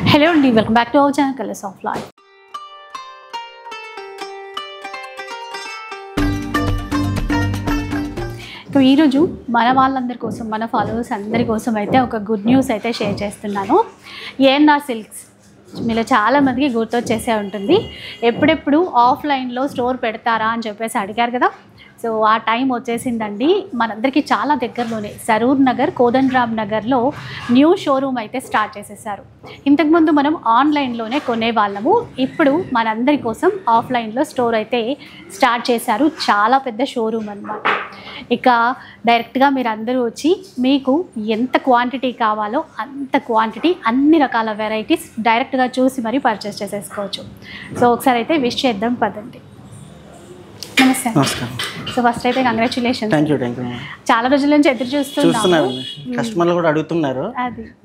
Hello and welcome back to our channel Colors of Life. So ఈరోజు మన వాళ్ళందరి కోసం మన ఫాలోవర్స్ అందరి కోసం అయితే ఒక గుడ్ న్యూస్ అయితే షేర్ చేస్తున్నాను. ఏఎన్ఆర్ సిల్క్స్ మీలో చాలామందికి గుర్తొచ్చేసే ఉంటుంది. ఎప్పుడెప్పుడు ఆఫ్లైన్లో స్టోర్ పెడతారా అని చెప్పేసి అడిగారు కదా. సో ఆ టైం వచ్చేసిందండి. మనందరికీ చాలా దగ్గరలోనే సరూర్ నగర్, కోదండరామ్ నగర్లో న్యూ షోరూమ్ అయితే స్టార్ట్ చేసేసారు. ఇంతకుముందు మనం ఆన్లైన్లోనే కొనేవాళ్ళము. ఇప్పుడు మనందరి కోసం ఆఫ్లైన్లో స్టోర్ అయితే స్టార్ట్ చేశారు. చాలా పెద్ద షోరూమ్ అన్నమాట. ఇక డైరెక్ట్గా మీరు అందరూ వచ్చి మీకు ఎంత క్వాంటిటీ కావాలో అంత క్వాంటిటీ, అన్ని రకాల వెరైటీస్ డైరెక్ట్గా చూసి మరీ పర్చేస్ చేసేసుకోవచ్చు. సో ఒకసారి అయితే విష్ చేద్దాం పదండి. నమస్తే. నమస్కారం. సో ఫస్ట్ అయితే కంగ్రాచులేషన్. Thank you. చాలా రోజుల నుంచి ఎదురు చూస్తున్నారు. కస్టమర్లు కూడా అడుగుతున్నారు.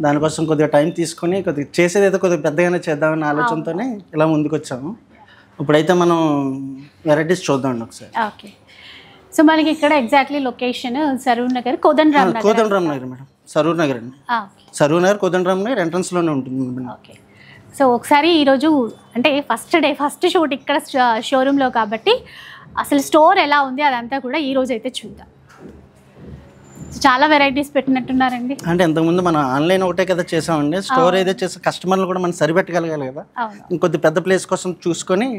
దానికోసం కొద్దిగా టైం తీసుకొని కొద్దిగా చేసేది అయితే కొద్దిగా పెద్దగానే చేద్దామనే ఆలోచనతోనే ఇలా ముందుకు వచ్చాము. ఇప్పుడైతే మనం వెరైటీస్ చూద్దామండి ఒకసారి. ఓకే. సో మనకి ఇక్కడ exactly location Saroor Nagar, Kodandaram Nagar madam. Saroor Nagar అండి. సరూర్ నగర్, కోదండరామ్ నగర్ ఎంట్రన్స్లోనే ఉంటుంది. ఓకే. సో ఒకసారి ఈరోజు అంటే ఫస్ట్ షూట్ ఇక్కడ షోరూంలో కాబట్టి అసలు స్టోర్ ఎలా ఉంది అదంతా కూడా ఈరోజు అయితే చూద్దాం. చాలా వెరైటీస్ పెట్టినట్టున్నారండి. అంటే ఇంతకుముందు మనం ఆన్లైన్ ఒకటే కదా చేసామండి. స్టోర్ ఏదో చేసే కస్టమర్లు కూడా మనం సరిపెట్టగలగాలి కదా. ఇంకొద్ది పెద్ద ప్లేస్ కోసం చూసుకొని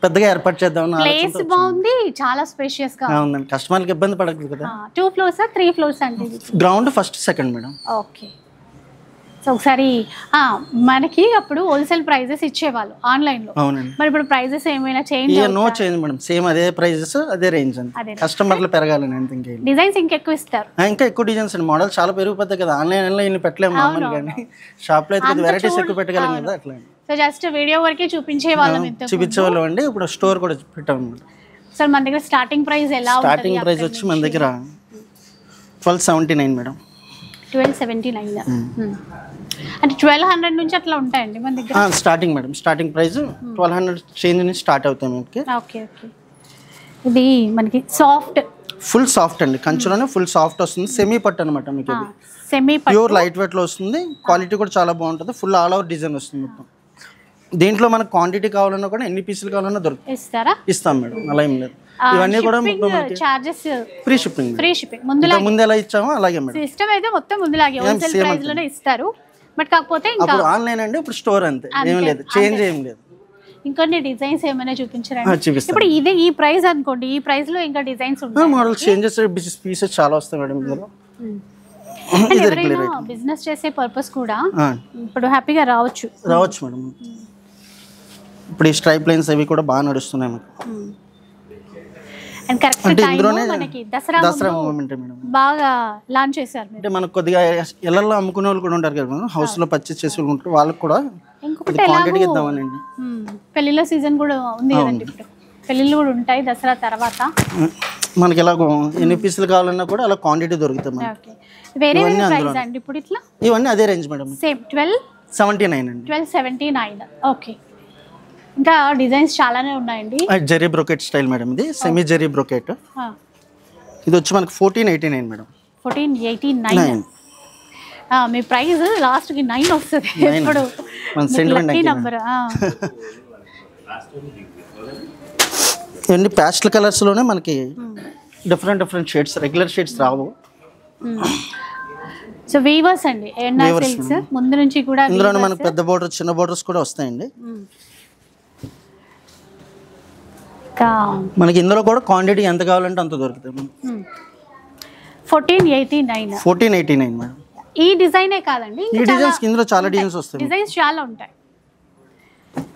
పెద్దగా ఏర్పాటు చేద్దాం. ప్లేస్ బాగుంది, చాలా స్పేషియస్ గా ఉందండి. కస్టమర్కి ఇబ్బంది పడకూడదు కదా. 2 floors 3 floors అండి. Ground first second madam. Okay. So ఒకసారి మనకి అప్పుడు హోల్సేల్ ప్రైజెస్ ఇచ్చేవాళ్ళు ఆన్లైన్లో. అవునండి. మరి ఇప్పుడు ప్రైజెస్ ఏమైనా change? No change madam. Same అదే ప్రైజెస్, అదే రేంజ్ అండి. కస్టమర్లు పెరగాలని అంతే. ఇంకేం డిజైన్స్ ఇంకెక్కువ ఇస్తారు. ఇంకా ఎక్కువ డిజైన్స్ అండి. మోడల్ చాలా పెరిగిపోతాయి కదా. ఆన్లైన్లో ఇన్ని పెట్టలేము మామూలు, కానీ షాప్లో అయితే వెరైటీస్ ఎక్కువ పెట్టగలం కదా. అట్లా సో జస్ట్ వీడియో వరకే చూపించే వాళ్ళం అండి. ఇప్పుడు స్టోర్ కూడా పెట్టాము. సార్ మన దగ్గర స్టార్టింగ్ ప్రైస్ ఎలా? స్టార్టింగ్ ప్రైస్ వచ్చి మన దగ్గర 1279 మేడం. 1279 అంటే 1200 నుంచి అట్లా ఉంటాయండి మన దగ్గర. Starting madam. Starting price 1200 change నుంచి స్టార్ట్ అవుతాయి మనకి. Okay okay. ఇది మనకి సాఫ్ట్, ఫుల్ సాఫ్ట్ అండి. కంచులోనే ఫుల్ సాఫ్ట్ వస్తుంది. సెమీ పట్టు అనమాట మీకు. సెమీ పట్టు, ప్యూర్ లైట్ వెయిట్ లో వస్తుంది. క్వాలిటీ కూడా చాలా బాగుంటుంది. ఫుల్ ఆల్ ఓవర్ డిజైన్ వస్తుంది మొత్తం. దీంట్లో మనకు క్వాంటిటీ కావాలన్నా కూడా ఎన్ని పీసులు కావాలన్నా దొరుకుతాయి. ఇస్తాం మేడం. అలా ఏం లేదు. ఇవన్నీ కూడా చార్జెస్ ఫ్రీ షిప్పింగ్. ముందు ఎలా ఇచ్చామో అలాగే మేడం. సిస్టమ్ అయితే మొత్తం ముందులాగే హోల్సేల్ ప్రైస్ లోనే ఇస్తారు. బట్ కాకపోతే ఇంకా ఆన్లైన్ అండి. ఇప్పుడు స్టోర్ అంతే, ఏం లేదు, చేంజ్ ఏం లేదు. ఇంకొన్ని డిజైన్స్ ఏమైనా చూపించరండి? ఇప్పుడు ఇదే ఈ ప్రైస్ అనుకోండి, ఈ ప్రైస్ లో ఇంకా డిజైన్స్ ఉంటాయి. మోడల్ చేంజెస్, పీసెస్ చాలా వస్తాయి మేడం ఇందులో. బిజినెస్ చేసే పర్పస్ కూడా ఇప్పుడు హ్యాపీగా రావచ్చు మేడం. ఇప్పుడు ఈ స్ట్రైప్ లైన్స్ అవి కూడా బాగా నడుస్తున్నాయి మనకు. అండ్ కరెక్ట్ టైంలో మనకి దసరా మూమెంట్ మేడం బాగా లాంచ్ చేశారు. అంటే మనకు కొద్దిగా ఇళ్లలో అమ్ముకునే వాళ్ళు కూడా ఉంటారు కదా, హౌస్ లో పర్చేస్ చేసే వాళ్ళు ఉంటారు. వాళ్ళకి కూడా క్వాంటిటీ ఇద్దామనండి. పెళ్లిళ్ళ సీజన్ కూడా ఉంది కదండి. ఇప్పుడు పెళ్లిళ్ళు కూడా ఉంటాయి దసరా తర్వాత. మనకి ఎలా ఎన్ని పీసులు కావాలన్నా కూడా అలా క్వాంటిటీ దొరుకుతాయి మనకి. వేరే ప్రైస్ అండి ఇప్పుడు ఇట్లా? ఇవన్నీ అదే రేంజ్ మేడం. సేమ్ 1279 అండి. 1279. ఓకే. ఇంకా డిజైన్స్ చాలానే ఉన్నాయండి. Zari brocade style madam. ఇది సెమీ జెరీ బ్రోకెట్. ఇది వచ్చి మనకి 1489 మేడం. 1489. మీ ప్రైస్ లాస్ట్ కి 9 వస్తుంది. ఇప్పుడు లక్కీ నంబర్. ఇవన్నీ ప్యాస్టల్ కలర్స్ లోనే మనకి డిఫరెంట్ షేడ్స్, రెగ్యులర్ షేడ్స్ రావు. సో వీవర్స్ అండి. ఏఎన్ఆర్ సిల్క్స్ ముందు నుంచి కూడా ఇందులో మనకి పెద్ద బోర్డర్, చిన్న బోర్డర్స్ కూడా వస్తాయండి. మనకి ఇందులో కూడా క్వాంటిటీ ఎంత కావాలంటే అంత దొరుకుతాయి. 1489 మేడం. ఈ డిజైనే కాదండి, ఈ డిజైన్స్ ఇందులో చాలా డిజైన్స్ వస్తాయి. డిజైన్స్ చాలా ఉంటాయి.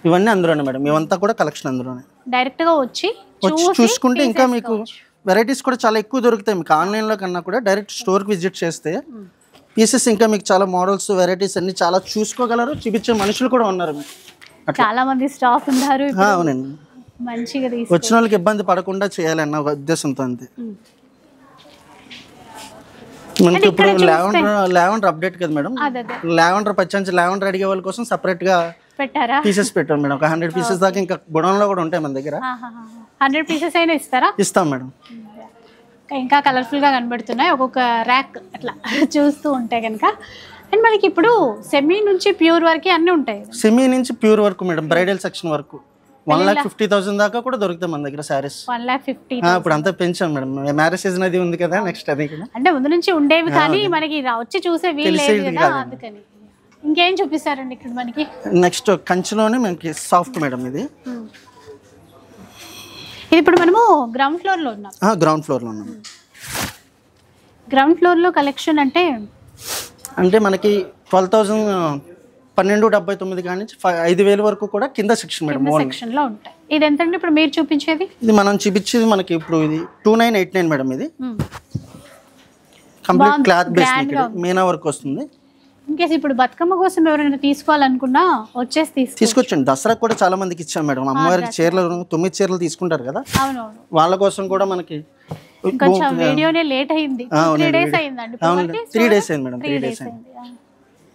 ఇవన్నీ అందులోనే మేడం. ఇవంతా కూడా కలెక్షన్ అందులోనే. డైరెక్ట్ గా వచ్చి చూసుకుంటే ఇంకా మీకు వెరైటీస్ కూడా చాలా ఎక్కువ దొరుకుతాయి. మీకు ఆన్లైన్ లో కన్నా కూడా డైరెక్ట్ స్టోర్ కి విజిట్ చేస్తే పీసెస్ ఇంకా మీకు చాలా మోడల్స్, వెరైటీస్ అన్ని చాలా చూసుకోగలరు. చూపించే మనుషులు కూడా ఉన్నారు. చాలా మంది స్టాఫ్ ఉన్నారు. అవునండి. మంచిగా వచ్చిన వాళ్ళకి ఇబ్బంది పడకుండా చేయాలన్న ఉద్దేశంతో అంతే. మనకి ఇప్పుడు లావెండర్ అప్డేట్ కదా మేడం. లావెండర్ పచ్చంచి లావెండర్ అడిగే వాళ్ళ కోసం సపరేట్ గా పెట్టారా? పీసెస్ పెట్టాం మేడం. ఒక 100 పీసెస్ దాకా ఇంకా గొడవలో కూడా ఉంటాయి మన దగ్గర. 100 పీసెస్ అయినా ఇస్తారా? ఇస్తాం మేడం. ఇంకా కలర్ఫుల్ గా కనబడుతున్నాయి. ఒక్కొక్క ర్యాక్ అట్లా చూస్తూ ఉంటే కనుక అండ్ మనకి ఇప్పుడు సెమీ నుంచి ప్యూర్ వరకే అన్నీ ఉంటాయి. సెమీ నుంచి ప్యూర్ వరకు మేడం, బ్రైడల్ సెక్షన్ వరకు 1,50,000 దాకా కూడా దొరుకుతాయి మన దగ్గర శారీస్. 1,50,000 ఇప్పుడు అంతా పెంచాం మేడం, మ్యారేజ్ సీజన్ అది ఉంది కదా, నెక్స్ట్ అది కూడా. అంటే ముందు నుంచి ఉండేవి కానీ మనకి వచ్చి చూసే వీలు లేదు కదా, అందుకని. ఇంకేం చూపిస్తారండి ఇక్కడ మనకి? నెక్స్ట్ కంచిలోనే మనకి సాఫ్ట్ మేడం ఇది. ఇది ఇప్పుడు మనము గ్రౌండ్ ఫ్లోర్ లో ఉన్నాం. గ్రౌండ్ ఫ్లోర్ లో ఉన్నాం. గ్రౌండ్ ఫ్లోర్ లో కలెక్షన్ అంటే మనకి 12,799 కానీ 5,000 వరకు కూడా కింద సెక్షన్ మేడం, సెక్షన్ లో ఉంటాయి. ఇది ఎంతండి ఇప్పుడు మీరు చూపించేది? ఇది మనం చూపించేది మనకి ఇప్పుడు ఇది 2,989 మేడం. ఇది complete cloth base Meena work వస్తుంది. ఇంకేసి ఇప్పుడు బతుకమ్మ కోసం ఎవరైనా తీసుకోవాలనుకున్నా వచ్చేసి తీసుకొచ్చండి. దసరా కూడా చాలా మందికి ఇచ్చాం మేడం, అమ్మవారికి చీరలు 9 చీరలు తీసుకుంటారు కదా, అవునవును, వాళ్ళ కోసం కూడా మనకి. కొంచెం వీడియోనే లేట్ అయింది, 3 days అయిందండి. 3 days అయింది మేడం, 3 days అయింది.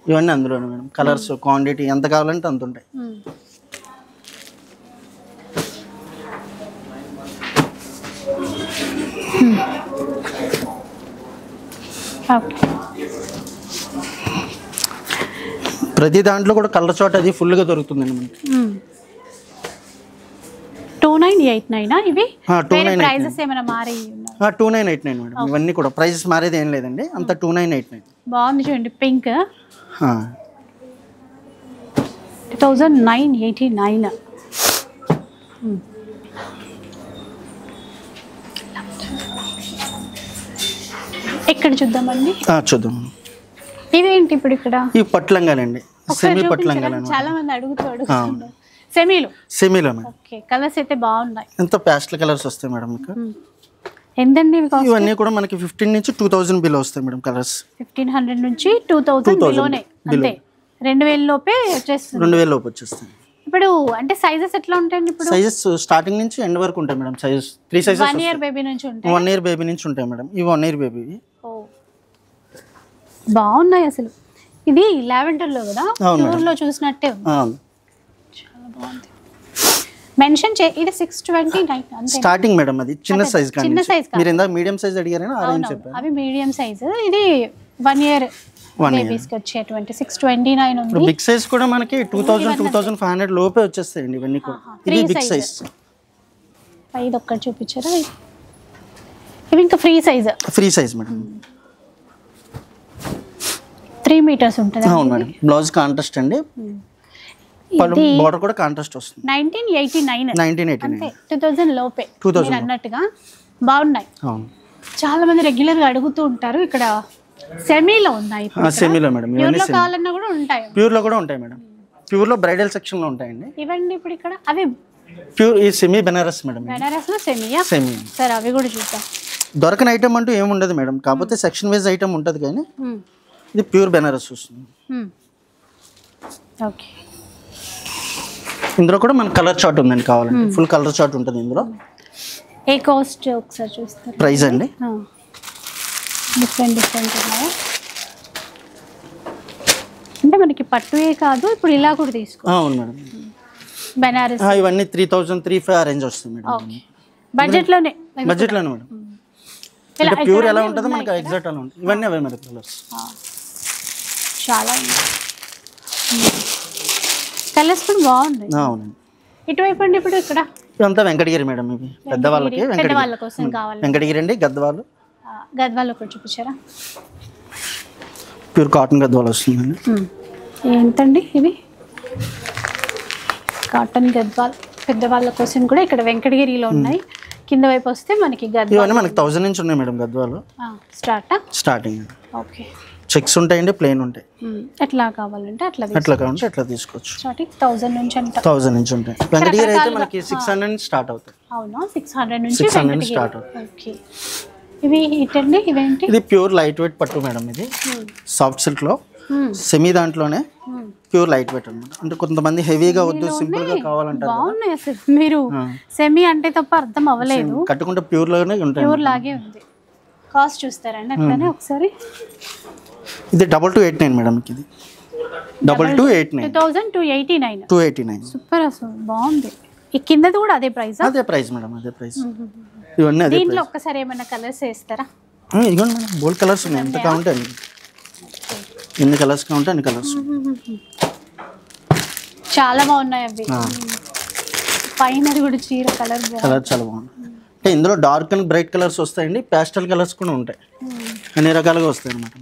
ఇవన్నీ అందులోనే మేడం, కలర్స్ క్వాంటిటీ ఎంత కావాలంటే అంత ఉంటాయి. ప్రతి దాంట్లో కూడా కలర్ చాట్ అది ఫుల్ గా దొరుకుతుందండి మనకి. 2,989 ఇవి. 2,989 ఏమైనా మారి? 2,989 మేడం. ఇవన్నీ కూడా ప్రైజెస్ మారేది ఏం లేదండి, అంత 2,989. బాగుంది చూడండి, పింక్ 2,989. ఇక్కడ చూద్దామండి, చూద్దాం. ఇవేంటి ఇప్పుడు ఇక్కడ? ఈ పట్లంగానండి, సెమీ పట్లంగానే. చాలా మంది అడుగుతారు సెమీలో మేడం. ఓకే, కలర్స్ అయితే బాగున్నాయి. ఎంత ప్యాస్టల్ కలర్స్ వస్తాయి మేడం మీకు. ఎంతండి ఇవన్నీ కూడా మనకి 15 నుంచి 2,000 బిలో వస్తాయి మేడం కలర్స్. 1,500 నుంచి 2,000 బిలోనే, అంతే. 2,000 లోపే వచ్చేస్తుంది. 2,000 లోపు వచ్చేస్తాయి. ఇప్పుడు అంటే సైజెస్ ఎట్లా ఉంటాయండి? ఇప్పుడు సైజెస్ స్టార్టింగ్ నుంచి ఎండ్ వరకు ఉంటాయి madam. Sizes 3 sizes. 1 year baby నుంచి ఉంటాయి. 1 year బేబీ నుంచి ఉంటాయి మేడం. ఇవి 1 year బేబీ. బాగున్నాయి అసలు. ఇది లావెండర్ లో కదా, ప్యూర్ లో చూసినట్టే ఉంది. చాలా బాగుంది. మెన్షన్ ఇది 629 అంతే స్టార్టింగ్ మేడం. అది చిన్న సైజ్ కానీ, చిన్న సైజ్ మీరు ఇందాక మీడియం సైజ్ అడిగారని ఆ రేంజ్ చెప్పాను. అవి మీడియం సైజ్. ఇది 1 year బేబీస్ కి వచ్చేటువంటి 629 ఉంది. బిగ్ సైజ్ కూడా మనకి 2,000 2,500 లోపే వచ్చేస్తాయండి ఇవన్నీ కూడా. ఇది బిగ్ సైజ్. ఇది ఒక్కటి చూపించారా? ఇవి ఇంకా free size. Free size madam. 3 meters ఉంటుంది. అవును మేడం. బ్లౌజ్ కాంట్రాస్ట్ అండి, బోర్డర్ కూడా కాంట్రాస్ట్ వస్తుంది. 1989 2000 లోపే మీరు అన్నట్టుగా బాగున్నాయి. అవును, చాలా మంది రెగ్యులర్ గా అడుగుతూ ఉంటారు. ఇక్కడ సెమీలో ఉన్నాయి. సెమీలో మేడం. ప్యూర్ లో కావాలన్నా కూడా ఉంటాయి. ప్యూర్ లో కూడా ఉంటాయి మేడం. ప్యూర్ లో బ్రైడల్ సెక్షన్ లో ఉంటాయండి. ఇవ్వండి ఇప్పుడు ఇక్కడ అవి ప్యూర్. ఈ సెమీ బెనారస్ మేడం. బెనారస్ లో సెమీయా? సెమీ. సరే అవి కూడా చూద్దాం. దొరకని ఐటమ్ అంటూ ఏమి ఉండదు మేడం, కాకపోతే సెక్షన్ వైజ్ ఐటమ్ ఉంటుంది కానీ ఇది ప్యూర్ బెనారస్ వస్తుంది. ఓకే, ఇందులో కూడా మనకి కలర్ చార్ట్ ఉందండి, కావాలంటే ఫుల్ కలర్ చార్ట్ ఉంటుంది ఇందులో. ఏ కాస్ట్ ఒకసారి చూస్తారు? ప్రైస్ అండి డిఫరెంట్ ఉన్నాయి. అంటే మనకి పట్టువే కాదు, ఇప్పుడు ఇలా కూడా తీసుకో. అవును మేడం. బెనారస్ ఇవన్నీ 3,000 3,500 ఆ రేంజ్ వస్తుంది మేడం. బడ్జెట్ లోనే మేడం. అంటే ప్యూర్ ఎలా ఉంటుందో మనకి ఎగ్జాక్ట్ అలా ఉంటుంది. ఇవన్నీ అవే మేడం కలర్స్. చాలా కలర్స్ కూడా బాగున్నాయి. అవునండి. ఇటువైపు అండి ఇప్పుడు ఇక్కడ ఇదంతా వెంకటగిరి మేడం. ఇవి పెద్దవాళ్ళకి పెద్దవాళ్ళ కోసం కావాలి. వెంకటగిరి అండి. గద్వాలు కూడా చూపించారా? ప్యూర్ కాటన్ గద్వాలు వస్తుందండి. ఎంతండి ఇవి? కాటన్ గద్వాలు పెద్దవాళ్ళ కోసం కూడా ఇక్కడ వెంకటగిరిలో ఉన్నాయి. కింద వైపు వస్తే మనకి ఇవన్నీ మనకి 1000 నుంచి ఉన్నాయి madam Gadwal. Starting. Okay, checks ఉంటాయండి, ప్లెయిన్ ఉంటాయి. ఎట్లా కావాలంటే అట్లా కావాలంటే అట్లా తీసుకోవచ్చు. స్టార్టింగ్ 1000 నుంచి అంట. 1000 నుంచి ఉంటాయి. వెంకటగిరి అయితే మనకి 600 నుంచి స్టార్ట్ అవుతాయి. అవునా, 600 నుంచి స్టార్ట్ అవుతాయి. ఓకే, ఇవి ఇటండి ఇవేంటి? ఇది ప్యూర్ లైట్ వెయిట్ పట్టు మేడం. ఇది సాఫ్ట్ సిల్క్ లో సెమీ దాంట్లోనే ప్యూర్ లైట్ వెయిట్ అన్నమాట. అంటే కొంతమంది హెవీగా వద్దు, సింపుల్ గా కావాలంటారు. బాగున్నాయి అసలు. మీరు సెమీ అంటే తప్ప అర్థం అవ్వలేదు. కట్టుకుంటే ప్యూర్ లాగానే ఉంటాయి. ప్యూర్ లాగే ఉంది. కాస్ట్ చూస్తారండి అట్లానే ఒకసారి. ఇది 2289 మేడం. ఇది 2289 సూపర్ అసలు బాగుంది. ఈ కిందది కూడా అదే ప్రైస్? అదే ప్రైస్ మేడం, అదే ప్రైస్. ఇవన్నీ అదే. దీంట్లో ఒక్కసారి ఏమైనా కలర్స్ వేస్తారా? ఇదిగోండి మేడం, బోల్డ్ కలర్స్ ఉన్నాయి, ఎంత కావాలంటే ఎన్ని కలర్స్ కావాలంటే అన్ని కలర్స్. చాలా బాగున్నాయి అవి. పైన కూడా చీర కలర్ చాలా బాగుంది. అంటే ఇందులో డార్క్ అండ్ బ్రైట్ కలర్స్ వస్తాయండి, ప్యాస్టల్ కలర్స్ కూడా ఉంటాయి, అన్ని రకాలుగా వస్తాయి అన్నమాట.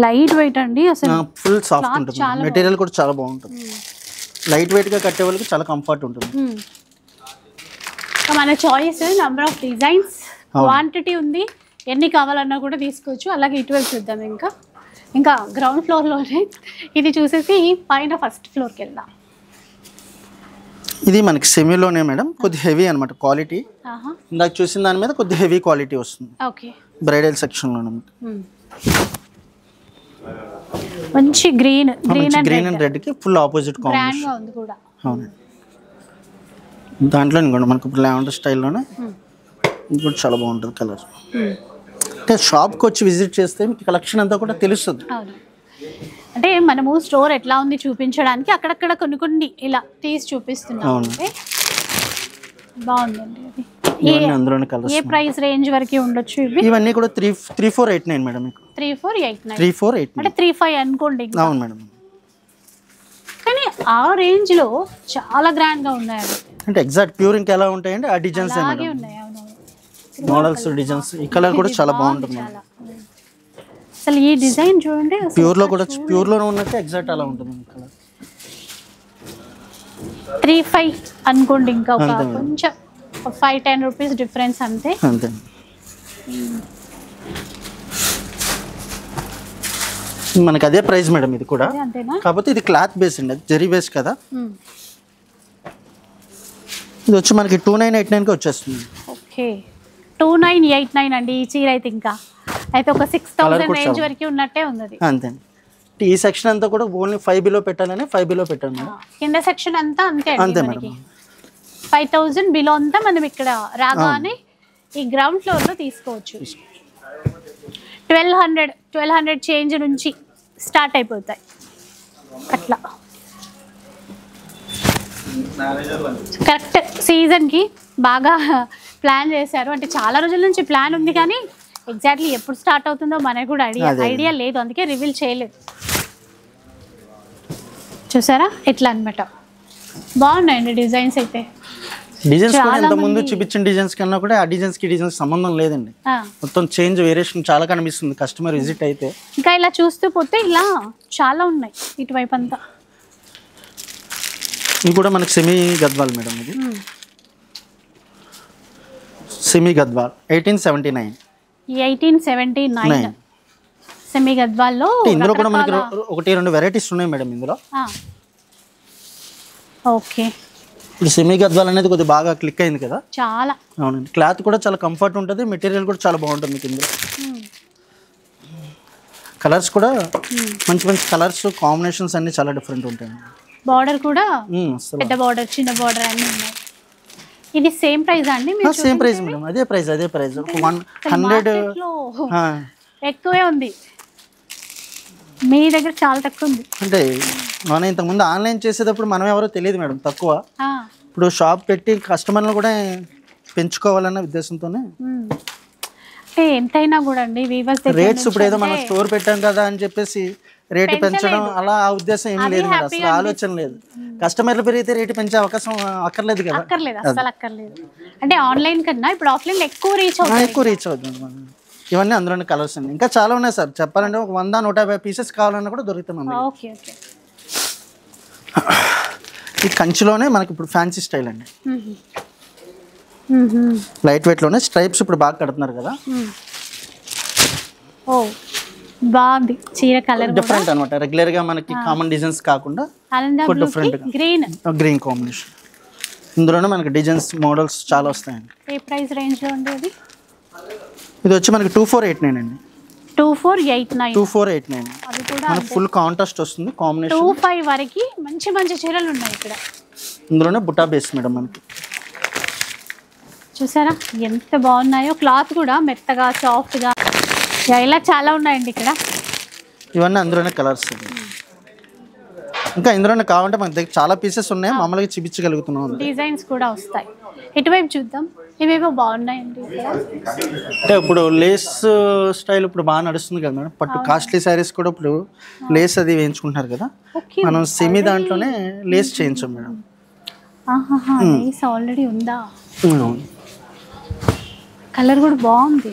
లైట్ వెయిట్ అండి, అసలు ఫుల్ సాఫ్ట్ ఉంటుంది, మెటీరియల్ కూడా చాలా బాగుంటుంది. లైట్ వెయిట్గా కట్టే వాళ్ళకి చాలా కంఫర్ట్ ఉంటుంది. మన choice, number of designs, quantity ఉంది, ఎన్ని కావాలన్నా కూడా తీసుకోవచ్చు. అలాగే ఇటువైపు చూద్దాం. ఇంకా గ్రౌండ్ ఫ్లోర్లోనే ఇది చూసేసి పైన ఫస్ట్ ఫ్లోర్కి వెళ్దాం. ఇది మనకి సెమీలోనే మేడం, కొద్ది హెవీ అనమాట క్వాలిటీ. ఇందాక చూసిన దాని మీద కొద్ది హెవీ క్వాలిటీ వస్తుంది. ఓకే, బ్రైడల్ సెక్షన్లోనే మంచి గ్రీన్ అండ్ రెడ్ కి ఫుల్ ఆపోజిట్ కాంబినేషన్ ఉంది కూడా. అవునండి, దాంట్లో ఇంకోటి మనకు ఇప్పుడు లావెండర్ స్టైల్లోనే ఇంకోటి చాలా బాగుంటుంది కలర్. అంటే షాప్కి వచ్చి విజిట్ చేస్తే మీకు కలెక్షన్ అంతా కూడా తెలుస్తుంది. అంటే మనము స్టోర్ ఎట్లా ఉంది చూపించడానికి అక్కడక్కడ కొన్ని ఇలా తీసి చూపిస్తున్నాం. బాగుందండి. ఏ ప్రైస్ రేంజ్ వరకు ఉండొచ్చు ఇవన్నీ కూడా 3489 మేడం. మీకు 3489 అంటే 35 అనుకోండి. అవును మేడం, కానీ ఆ రేంజ్ లో చాలా గ్రాండ్ గా ఉన్నాయి. అంటే ఎగ్జాక్ట్ ప్యూర్ ఇంకా ఎలా ఉంటాయండి ఆ డిజైన్స్ ఉన్నాయి. Models designs. ఈ కలర్ కూడా చాలా బాగుంటుంది. అసలు ఈ డిజైన్ చూడండి, ప్యూర్ లో కూడా ప్యూర్ లో ఉన్నట్టు ఎగ్జాక్ట్ అలా ఉంటుంది కలర్. 35 అనుకోండి, ఇంకా కొంచెం 5-10 రూపీస్ డిఫరెన్స్ అంతే. మనకి అదే ప్రైస్ మేడం ఇది కూడా, కాకపోతే ఇది క్లాత్ బేస్ అండి, జరీ బేస్ కదా. ఇది వచ్చి మనకి 2989కి వచ్చేస్తుంది. ఓకే, 2989 అండి ఈ చీర. అయితే ఒక 6000 రేంజ్ వరకు ఉన్నట్టే ఉంది. అంతే. ఈ సెక్షన్ అంతా కూడా ఓన్లీ 5 బిలో పెట్టాలని 5 బిలో పెట్టాను మేడం. కింద సెక్షన్ అంతా అంతే మేడం. 5000 బిలో అంతా మనం ఇక్కడ రాగానే ఈ గ్రౌండ్ ఫ్లోర్ లో తీసుకోవచ్చు. 1200 చేంజ్ నుంచి స్టార్ట్ అయిపోతాయి అట్లా. కరెక్ట్ సీజన్ కి బాగా ప్లాన్ చేశారు. అంటే చాలా రోజుల నుంచి ప్లాన్ ఉంది, కానీ ఎగ్జాక్ట్లీ ఎప్పుడు స్టార్ట్ అవుతుందో మనకు కూడా ఐడియా లేదు, అందుకే రివీల్ చేయలేదు. చూసారా ఎట్లా అనమాట. బాగున్నాయండి డిజైన్స్. అయితే డిజైన్స్ కూడా ఇంత ముందు చూపించిన డిజైన్స్ కన్నా కూడా ఆ డిజైన్స్ కి డిజైన్స్ సంబంధం లేదండి. మొత్తం చేంజ్ వేరియేషన్ చాలా కనిపిస్తుంది కస్టమర్ విజిట్ అయితే. ఇంకా ఇలా చూస్తూ పోతే ఇలా చాలా ఉన్నాయి ఇటువైపు అంతా. ఇది కూడా మనకి సెమీ గద్వాల్ మేడం. ఇది సెమీ గద్వాల్ 1879 సెమీ గద్వాల్లో. ఇందులో కూడా మనకి 1-2 వెరైటీస్ ఉన్నాయి మేడం ఇందులో. ఓకే, ఇప్పుడు సెమీ గద్వాల్ అనేది కొద్దిగా బాగా క్లిక్ అయింది కదా. చాలా. అవునండి, క్లాత్ కూడా చాలా కంఫర్ట్ ఉంటుంది, మెటీరియల్ కూడా చాలా బాగుంటుంది మీకు ఇందులో. కలర్స్ కూడా మంచి కలర్స్ కాంబినేషన్స్ అన్ని చాలా డిఫరెంట్ ఉంటాయి. బార్డర్ కూడా పెద్ద బార్డర్, చిన్న బార్డర్ అన్ని ఉన్నాయి. ఇది సేమ్ ప్రైస్ అండి? సేమ్ ప్రైస్ మేడం, అదే ప్రైస్ 100 ఎక్కువే ఉంది. మీ దగ్గర చాలా తక్కువ ఉంది. అంటే మనం ఇంతకుముందు ఆన్లైన్ చేసేటప్పుడు మనం ఎవరో తెలియదు మేడం, తక్కువ. ఇప్పుడు షాప్ పెట్టి కస్టమర్లను కూడా పెంచుకోవాలన్న ఉద్దేశంతోనే ఎంతైనా కూడా అండి రేట్స్. ఇప్పుడు ఏదో మనం స్టోర్ పెట్టాం కదా అని చెప్పేసి రేటు పెంచడం అలా ఆ ఉద్దేశం ఏం లేదు మేడం, అసలు ఆలోచన లేదు. కస్టమర్లు పెరిగితే రేటు పెంచే అవకాశం అక్కర్లేదు కదా. అంటే ఆన్లైన్ కన్నా ఇప్పుడు ఆఫ్లైన్ ఎక్కువ రీచ్ అవుతుంది. ఇవన్నీ అందులోని కలర్స్ అండి, ఇంకా చాలా ఉన్నాయి సార్. చెప్పాలంటే ఒక 100-150 పీసెస్ కావాలన్నా కూడా దొరుకుతుంది. ఈ కంచిలోనే మనకి ఇప్పుడు ఫ్యాన్సీ స్టైల్ అండి, లైట్ వెయిట్ లోనే స్ట్రైప్స్ ఇప్పుడు బాగా కడుతున్నారు కదా. బాగుంది చీర కలర్, డిఫరెంట్ అన్నమాట. రెగ్యులర్ గా మనకి కామన్ డిజైన్స్ కాకుండా డిఫరెంట్ గ్రీన్ కాంబినేషన్. ఇందులోనే మనకి డిజైన్స్ మోడల్స్ చాలా వస్తాయండి. ఏ ప్రైస్ రేంజ్ లో ఉండేది? ఇది వచ్చి మనకి 2489 అండి. 2489 అది కూడా మనకి ఫుల్ కాంట్రాస్ట్ వస్తుంది కాంబినేషన్. 25 వరకు మంచి చీరలు ఉన్నాయి ఇక్కడ. ఇందులోనే బుటా బేస్ మేడం మనకి. చూసారా ఎంత బాగున్నాయో, క్లాత్ కూడా మెత్తగా సాఫ్ట్గా ఇలా చాలా ఉన్నాయండి ఇక్కడ. ఇవన్నీ అందులోనే కలర్స్. ఇంకా ఇందులోనే కావాలంటే మన దగ్గర చాలా పీసెస్ ఉన్నాయి, మామూలుగా చూపించగలుగుతున్నాం. డిజైన్స్ కూడా వస్తాయి. ఇటువైపు చూద్దాం. ఇవేవో బాగున్నాయండి అంటే ఇప్పుడు లేస్ స్టైల్ ఇప్పుడు బాగా నడుస్తుంది కదా మేడం, పట్టు కాస్ట్లీ శారీస్ కూడా ఇప్పుడు లేస్ అది వేయించుకుంటున్నారు కదా, మనం సెమీ దాంట్లోనే లేస్ చేయించాం మేడం. లేస్ ఆల్రెడీ ఉందా? కలర్ కూడా బాగుంది.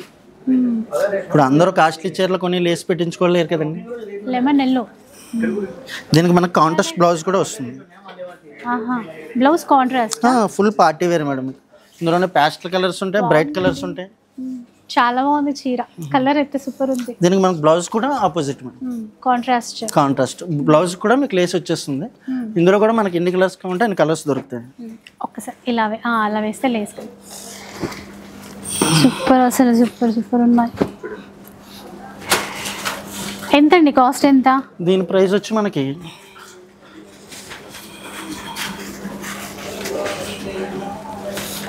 ఇప్పుడు అందరూ కాస్ట్లీ చీరలు కొని లేస్ పెట్టించుకోలేరు కదండి. లెమన్ ఎల్లో, దీనికి మనకు కాంట్రాస్ట్ బ్లౌజ్ కూడా వస్తుంది. Blouse contrast, full party wear madam. ఇందులోనే ప్యాస్టల్ కలర్స్ ఉంటాయి, బ్రైట్ కలర్స్ ఉంటాయి. చాలా బాగుంది చీర, కలర్ అయితే సూపర్ ఉంది. దీనికి మనకు బ్లౌజ్ కూడా ఆపోజిట్ మేడం, కాంట్రాస్ట్ బ్లౌజ్ కూడా మీకు లేస్ వచ్చేస్తుంది. ఇందులో కూడా మనకి ఎన్ని కలర్స్ కావాలంటే అన్ని కలర్స్ దొరుకుతాయి. ఒక్కసారి ఇలా అలా వేస్తే లేస్ సూపర్, అసలు సూపర్ ఉన్నాయి. ఎంతండి కాస్ట్ ఎంత? దీని ప్రైస్ వచ్చి మనకి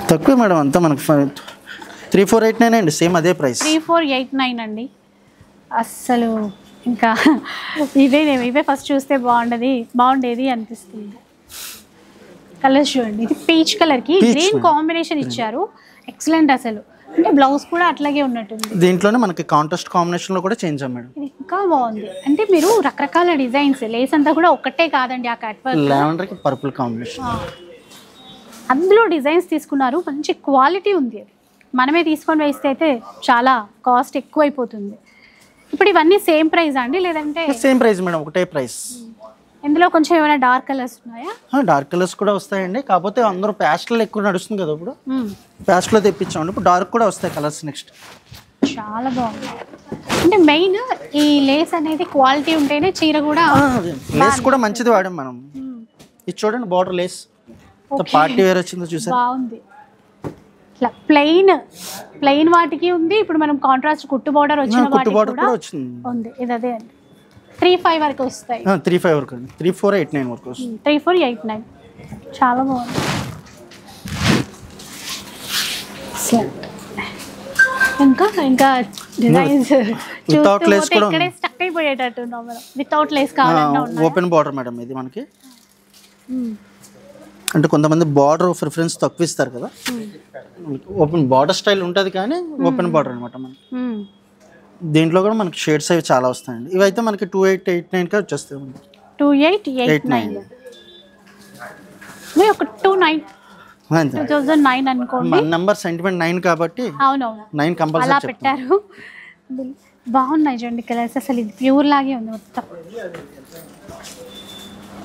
తక్కువ మేడం, అంతా మనకి 3489 అండి, సేమ్ అదే ప్రైస్ 3489 అండి. అస్సలు ఇంకా ఇవే ఫస్ట్ చూస్తే బాగుండేది అనిపిస్తుంది. కలర్స్ చూడండి, ఇది పీచ్ కలర్కి గ్రీన్ కాంబినేషన్ ఇచ్చారు, ఎక్సలెంట్ అసలు. అంటే బ్లౌజ్ కూడా అట్లాగే ఉన్నట్టుంది. దీంట్లోనే మనకి కాంట్రాస్ట్ కాంబినేషన్లో కూడా చేంజ్ మేడం. ఇది ఇంకా బాగుంది. అంటే మీరు రకరకాల డిజైన్స్, లేస్ అంతా కూడా ఒకటే కాదండి, ఆ కట్ వర్క్ లావెండర్కి పర్పుల్ కాంబినేషన్, అందులో డిజైన్స్ తీసుకున్నారు, మంచి క్వాలిటీ ఉంది. అది మనమే తీసుకొని వేస్తే అయితే చాలా కాస్ట్ ఎక్కువ అయిపోతుంది. ఇప్పుడు ఇవన్నీ సేమ్ ప్రైస్ అండి లేదంటే? సేమ్ ప్రైస్ మేడం, ఒకటే ప్రైస్. ఇందులో కొంచెం ఏమైనా డార్క్ కలర్స్ ఉన్నాయా? డార్క్ కలర్స్ కూడా వస్తాయండి, కాకపోతే అందరూ ప్యాస్టల్ ఎక్కువ నడుస్తుంది కదా, ఇప్పుడు ప్యాస్టల్లో తెప్పించామండి. ఇప్పుడు డార్క్ కూడా వస్తాయి కలర్స్ నెక్స్ట్. చాలా బాగుంది. అంటే మెయిన్ ఈ లేస్ అనేది క్వాలిటీ ఉంటేనే చీర కూడా. లేస్ కూడా మంచిది వాడాం మనం. ఇది చూడండి, బార్డర్ లేస్ పార్టీ వేర్ వచ్చిందో చూసారు, బాగుంది. ఇట్లా ప్లెయిన్ వాటికి ఉంది. ఇప్పుడు మనం కాంట్రాస్ట్ కుట్టు బార్డర్ వచ్చిన వాటికి కూడా ఉంది. ఇది అదే అండి, 35 వరకు వస్తాయి. 35 వరకు అండి, 3489 వరకు వస్తుంది. 3489 చాలా బాగుంది. ఇంకా డిజైన్స్ వితౌట్ లేస్ కూడా ఇక్కడే స్టక్ అయిపోయేటట్టు ఉన్నాం మనం. వితౌట్ లేస్ కావాలన్నా ఓపెన్ బార్డర్ మేడం ఇది మనకి. అంటే కొంతమంది బార్డర్ ప్రిఫరెన్స్ తక్కువ ఇస్తారు కదా, ఓపెన్ బార్డర్ స్టైల్ ఉంటుంది కానీ ఓపెన్ బార్డర్ అనమాట మనకి. దీంట్లో కూడా మనకి షేడ్స్ అవి చాలా వస్తాయండి. ఇవైతే మనకి 2889కే వచ్చేస్తాయి. 2889 ఒక 2009 అనుకోండి. మన నంబర్ సెంటిమెంట్ 9 కాబట్టి అవునవును 9 కంపల్సరీ అలా పెట్టారు. బాగున్నాయి చూడండి కలర్స్, అసలు ఇది ప్యూర్ లాగే ఉంది మొత్తం.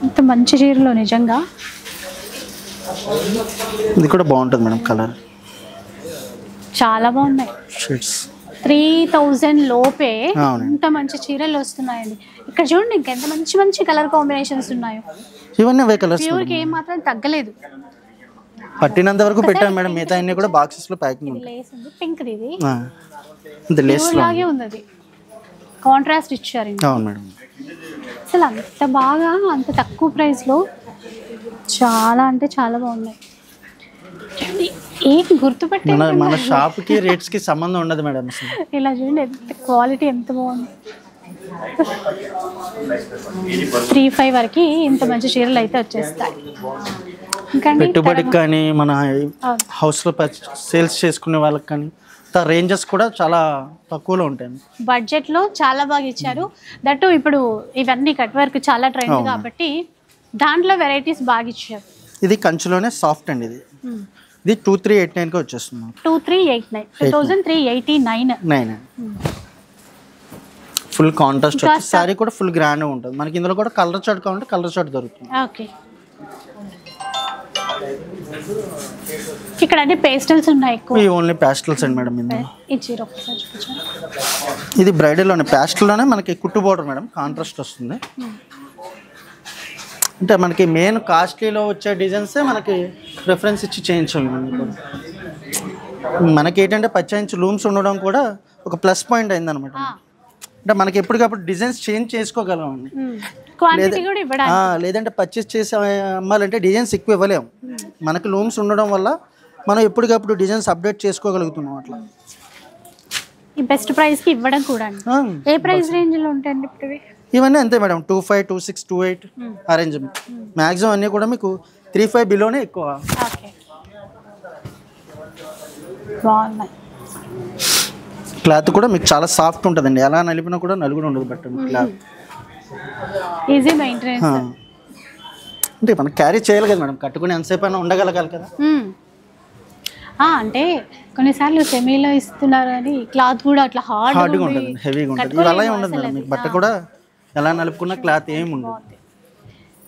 ఇంత మంచి చీరలో నిజంగా ఇది కూడా బాగుంటుంది మేడం, కలర్ చాలా బాగున్నాయి. షేడ్స్ 3000 లోపే ఇంత మంచి చీరలు వస్తున్నాయండి. ఇక్కడ చూడండి ఇంకెంత మంచి మంచి కలర్ కాంబినేషన్స్ ఉన్నాయో. ఇవన్నీ అవే కలర్స్, ప్యూర్కి ఏం మాత్రం తగ్గలేదు. పట్టినంత వరకు పెట్టాను మేడం, మిగతా అన్ని కూడా బాక్సెస్ లో ప్యాకింగ్ ఉంది. లేస్ ఉంది, పింక్ ఇది ఇది లేస్ లాగే ఉంది, అది కాంట్రాస్ట్ ఇచ్చారు. అవును మేడం, అసలు అంత బాగా అంత తక్కువ ప్రైస్లో చాలా అంటే చాలా బాగున్నాయి. ఏంటి గుర్తుపెట్టే మన షాప్కి రేట్స్కి సంబంధం ఉండదు మేడం. ఇలా చూడండి ఎంత క్వాలిటీ, ఎంత బాగుంది. 35 వరకు ఇంత మంచి చీరలు అయితే వచ్చేస్తాయి. ఇంకా పెట్టుబడికి కానీ మన హౌస్లో సేల్స్ చేసుకునే వాళ్ళకి కానీ రేంజెస్ కూడా చాలా తక్కువలో ఉంటాయి. బడ్జెట్లో చాలా బాగా ఇచ్చారు. దట్టు ఇప్పుడు ఇవన్నీ కట్ వర్క్ చాలా ట్రెండ్ కాబట్టి దాంట్లో వెరైటీస్ బాగా ఇచ్చారు. ఇది కంచులోనే సాఫ్ట్ అండి, ఇది 2389కి వచ్చేస్తుంది. 2389 ఫుల్ కాంట్రాస్ట్ వచ్చి సారీ కూడా ఫుల్ గ్రాండ్ ఉంటుంది మనకి. ఇందులో కూడా కలర్ చార్ట్ కావాలంటే కలర్ చార్ట్ దొరుకుతుంది. ఓకే, ఇక్కడ అంటే పేస్టల్స్ ఉన్నాయి ఎక్కువ. ఓన్లీ పేస్టల్స్ అండి మేడం. ఇది ఇది బ్రైడల్లోనే పేస్టల్లోనే మనకి కుట్టు బోర్డర్ మేడం, కాంట్రాస్ట్ వస్తుంది. అంటే మనకి మెయిన్ కాస్ట్లీలో వచ్చే డిజైన్సే మనకి ప్రిఫరెన్స్ ఇచ్చి చేయించాం. మనకి ఏంటంటే 10 ఇంచ్ లూమ్స్ ఉండడం కూడా ఒక ప్లస్ పాయింట్ అయిందనమాట. అంటే మనకి ఎప్పటికప్పుడు డిజైన్స్ చేంజ్ చేసుకోగలం అండి. లేదంటే పర్చేస్ చేసి అమ్మాలంటే డిజైన్స్ ఎక్కువ ఇవ్వలేము. మనకి లూమ్స్ ఉండడం వల్ల మనం ఎప్పటికప్పుడు డిజైన్స్ అప్డేట్ చేసుకోగలుగుతున్నాం. అట్లా ఈ బెస్ట్ ప్రైస్ కి ఇవ్వడం కూడా. ఏ ప్రైస్ రేంజ్ లో ఉంటాయండి ఇప్పుడు ఇవన్నీ? అంతే మేడం, 25, 26, 28 ఆ రేంజ్. మ్యాక్సిమం అన్నీ కూడా మీకు 35 బిలోనే ఎక్కువ. బాగున్నాయి. క్లాత్ కూడా మీకు చాలా సాఫ్ట్ ఉంటుందండి, ఎలా నలిపినా కూడా నలుగుడు ఉండదు బట్ట క్లాత్. Easy maintenance. అంటే మనం క్యారీ చేయాలి కదా మేడం, కట్టుకుని ఎంతసేపు అయినా ఉండగలగాలి కదా. అంటే కొన్నిసార్లు సెమీలో ఇస్తున్నారు అని క్లాత్ కూడా అట్లా హార్డ్గా ఉంటుంది, హెవీగా ఉంటుంది. ఇవి అలాగే ఉండదు మేడం, మీకు బట్ట కూడా ఎలా నలుపుకున్న క్లాత్ ఏమి ఉండదు.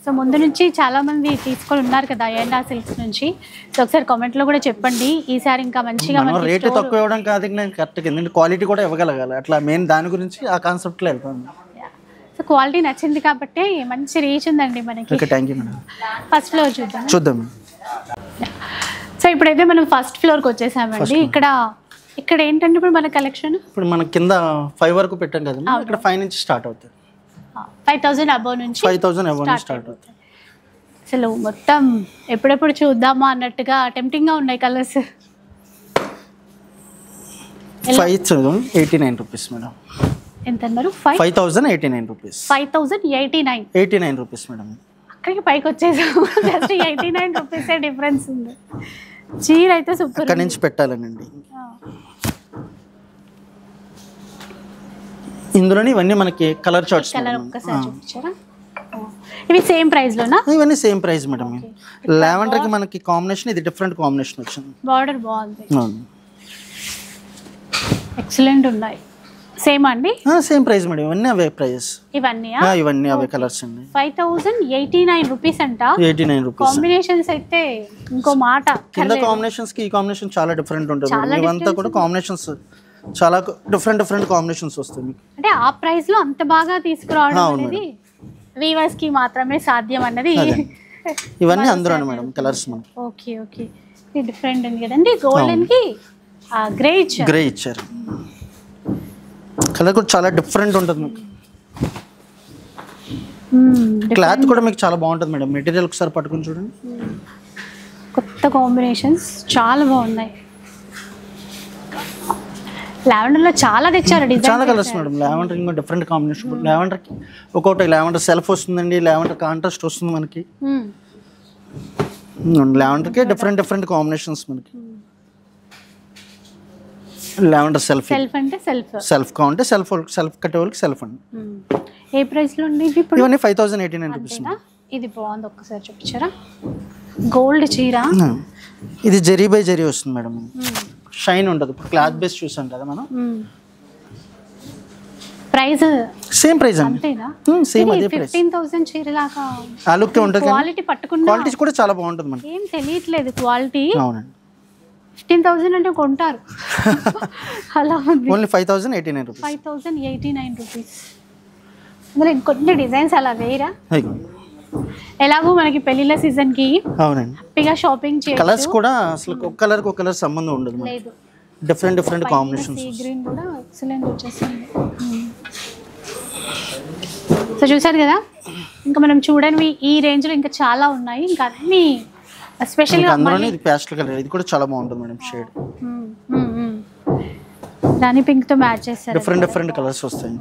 సో ముందు నుంచి చాలా మంది తీసుకొని ఉన్నారు కదా ఏఎన్ఆ సిల్క్స్ నుంచి. సో ఒకసారి కామెంట్లో కూడా చెప్పండి, ఈసారి ఇంకా మంచిగా రేట్ తక్కువ ఇవ్వడం కాదు నేను కరెక్ట్గా, ఎందుకంటే క్వాలిటీ కూడా ఇవ్వగలగాలి, అట్లా మెయిన్ దాని గురించి ఆ కాన్సెప్ట్లో వెళ్తాను. సో క్వాలిటీ నచ్చింది కాబట్టి మంచి రీచ్ ఉందండి మనకి. Okay, thank you madam. First floor చూద్దాం. సో ఇప్పుడైతే మనం ఫస్ట్ ఫ్లోర్కి వచ్చేసామండి. ఇక్కడ ఏంటంటే ఇప్పుడు మన కలెక్షన్ ఇప్పుడు మన కింద 5 వరకు పెట్టాం కదా, ఇక్కడ 5 నుంచి స్టార్ట్ అవుతుంది. 5,000 అబౌవ్ నుంచి 5,000 అబౌవ్ నుంచి స్టార్ట్ అవుతుంది. అసలు మొత్తం ఎప్పుడెప్పుడు చూద్దామా అన్నట్టుగా టెంప్టింగ్గా ఉన్నాయి కలర్స్. 5,089 rupees madam. ఎంత అన్నారు? 5,089 రూపీస్. 5,089 rupees madam. అక్కడికి పైకి వచ్చేసాము, జస్ట్ 89 రూపీసే డిఫరెన్స్ ఉంది. చీర అయితే సూపర్. అక్కడ నుంచి పెట్టాలనండి. ఇందులోని ఇవన్నీ మనకి కలర్ చార్ట్స్. కలర్ ఒక్కసారి చూపించారా? ఇవి సేమ్ ప్రైస్ లోనా? ఇవన్నీ సేమ్ ప్రైస్ మేడం. లావెండర్ కి మనకి కాంబినేషన్ ఇది డిఫరెంట్ కాంబినేషన్ వచ్చింది. బార్డర్ బాగుంది, ఎక్సలెంట్ ఉన్నాయి. సేమ్ అండి? సేమ్ ప్రైస్ మేడం, ఇవన్నీ అవే ప్రైస్. ఇవన్నీ అవే కలర్స్ అండి. 5,089 రూపీస్ అంట. 89 రూపీస్. కాంబినేషన్స్ అయితే ఇంకో మాట. కింద కాంబినేషన్స్ కి ఈ కాంబినేషన్ చాలా డిఫరెంట్ ఉంటుంది. ఇవంతా కూడా కాంబినేషన్స్ చాలా డిఫరెంట్ కాంబినేషన్స్ వస్తాయి మీకు. అంటే ఆ ప్రైస్ లో అంత బాగా తీసుకురావడం అనేది వీవర్స్ కి మాత్రమే సాధ్యం అన్నది. ఇవన్నీ అందులోనే మేడం కలర్స్ మనకి. ఓకే ఇది డిఫరెంట్ ఉంది కదండి. గోల్డెన్ కి గ్రే ఇచ్చారు. కలర్ కూడా చాలా డిఫరెంట్ ఉంటుంది మీకు. క్లాత్ కూడా మీకు చాలా బాగుంటుంది మేడం. మెటీరియల్ ఒకసారి పట్టుకుని చూడండి, కొత్త కాంబినేషన్స్ చాలా బాగున్నాయి. లావెండర్ లో చాలా తెచ్చారు డిజైన్, చాలా కలర్స్ మేడం. లావెండర్ ఇంకో డిఫరెంట్ కాంబినేషన్. లావెండర్ కి ఒక్కొక్కటి లావెండర్ సెల్ఫ్ వస్తుందండి, లావెండర్ కాంట్రాస్ట్ వస్తుంది మనకి. లావెండర్ కి డిఫరెంట్ కాంబినేషన్స్ మనకి. లావెండర్ సెల్ఫ్ అంటే సెల్ఫ్ కావాలంటే సెల్ఫ్ కట్టేవాళ్ళకి సెల్ఫ్ అండి. ఏ ప్రైస్ లో ఉంది ఇప్పుడు? ఇవన్నీ 5,089 రూపీస్. ఇది బాగుంది, ఒక్కసారి చూపించారా? గోల్డ్ చీర. ఇది జరీ బై జరీ వస్తుంది మేడం, షైన్ ఉండదు. ఇప్పుడు క్లాత్ బేస్ చూసాం కదా మనం. ప్రైస్ సేమ్ ప్రైస్ అండి. అంతేనా? సేమ్ అదే ప్రైస్. 15,000 చీర లాగా ఆ లుక్ ఉంటుంది. క్వాలిటీ పట్టుకున్నా క్వాలిటీ కూడా చాలా బాగుంటుంది మనకి. ఏం తెలియట్లేదు క్వాలిటీ. అవునండి. 15,000 అంటే కొంటారు అలా ఉంది. Only 5,089 rupees. 5,089 రూపీస్. అందులో ఇంకొన్ని డిజైన్స్ అలా వేరా? ఎలాగో మనకి పెళ్లిళ్ళ సీజన్ కి అవునండి హ్యాపీగా షాపింగ్ చేయొచ్చు. కలర్స్ కూడా అసలు ఒక కలర్ కి ఒక కలర్ సంబంధం ఉండదు మనకి. Different combinations. సీ గ్రీన్ కూడా ఎక్సలెంట్ వచ్చేసింది. సో చూసారు కదా, ఇంకా మనం చూడనివి ఈ రేంజ్ లో ఇంకా చాలా ఉన్నాయి. ఇంకా అన్ని స్పెషల్ గా అందులోనే ఇది పేస్టల్ కలర్, ఇది కూడా చాలా బాగుంటుంది మేడం షేడ్. దాని పింక్ తో మ్యాచ్ చేస్తారు. డిఫరెంట్ కలర్స్ వస్తాయి.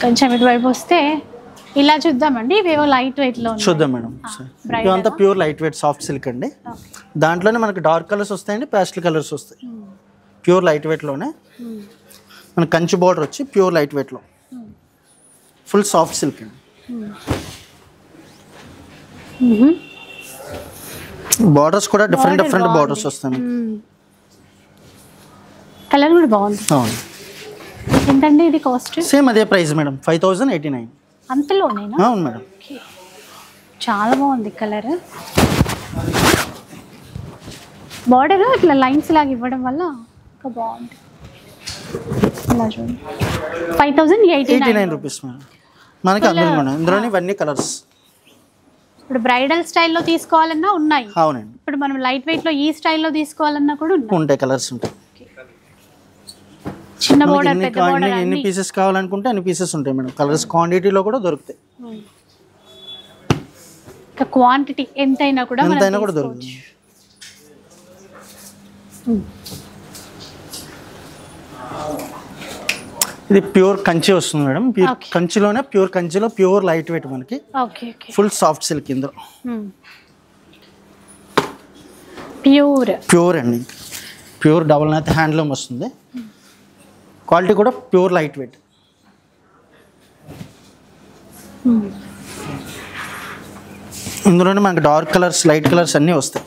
కొంచెం ఇటువైపు వస్తే ఇలా చూద్దామండి. ఇవేవో లైట్ వెయిట్ లో చూద్దాం మేడం. ఇవంతా pure light weight soft silk అండి. దాంట్లోనే మనకి డార్క్ కలర్స్ వస్తాయండి, పేస్టల్ కలర్స్ వస్తాయి. ప్యూర్ లైట్ వెయిట్ లోనే మన కంచి బార్డర్ వచ్చి ప్యూర్ లైట్ వెయిట్ లో ఫుల్ సాఫ్ట్ సిల్క్ అండి. బార్డర్స్ కూడా డిఫరెంట్ బార్డర్స్ వస్తాయి. కలర్ కూడా బాగుంది. అవును. ఎంతండి ఇది కాస్ట్? సేమ్ అదే ప్రైస్ మేడం, 5,089. అంతలోనేనా? అవును మేడం. చాలా బాగుంది కలర్. బార్డర్ ఇట్లా లైన్స్ లాగా ఇవ్వడం వల్ల ఇంకా బాగుంది. ఇలా చూడండి, 5,089 రూపీస్ మేడం మనకి. అందులోనే ఇవన్నీ కలర్స్. ఇప్పుడు బ్రైడల్ స్టైల్లో తీసుకోవాలన్నా ఉన్నాయి. అవునండి. ఇప్పుడు మనం లైట్ వెయిట్ లో ఈ స్టైల్లో తీసుకోవాలన్నా కూడా ఉంటాయి కలర్స్ ఉంటాయి. చిన్న బోర్డర్ పెద్ద బోర్డర్ ఎన్ని పీసెస్ కావాలనుకుంటే అన్ని పీసెస్ ఉంటాయి మేడం. కలర్స్ క్వాంటిటీలో కూడా దొరుకుతాయి. ఇంకా క్వాంటిటీ ఎంతైనా కూడా దొరుకుతుంది. ఇది ప్యూర్ కంచి వస్తుంది మేడం. ప్యూర్ కంచిలో ప్యూర్ లైట్ వెయిట్ మనకి. ఫుల్ సాఫ్ట్ సిల్క్ ఇందులో. ప్యూర్ అండి, ప్యూర్ డబుల్ నెత్ హ్యాండ్లూమ్ వస్తుంది. క్వాలిటీ కూడా ప్యూర్ లైట్ వెయిట్. ఇందులోనే మనకి డార్క్ కలర్స్, లైట్ కలర్స్ అన్నీ వస్తాయి.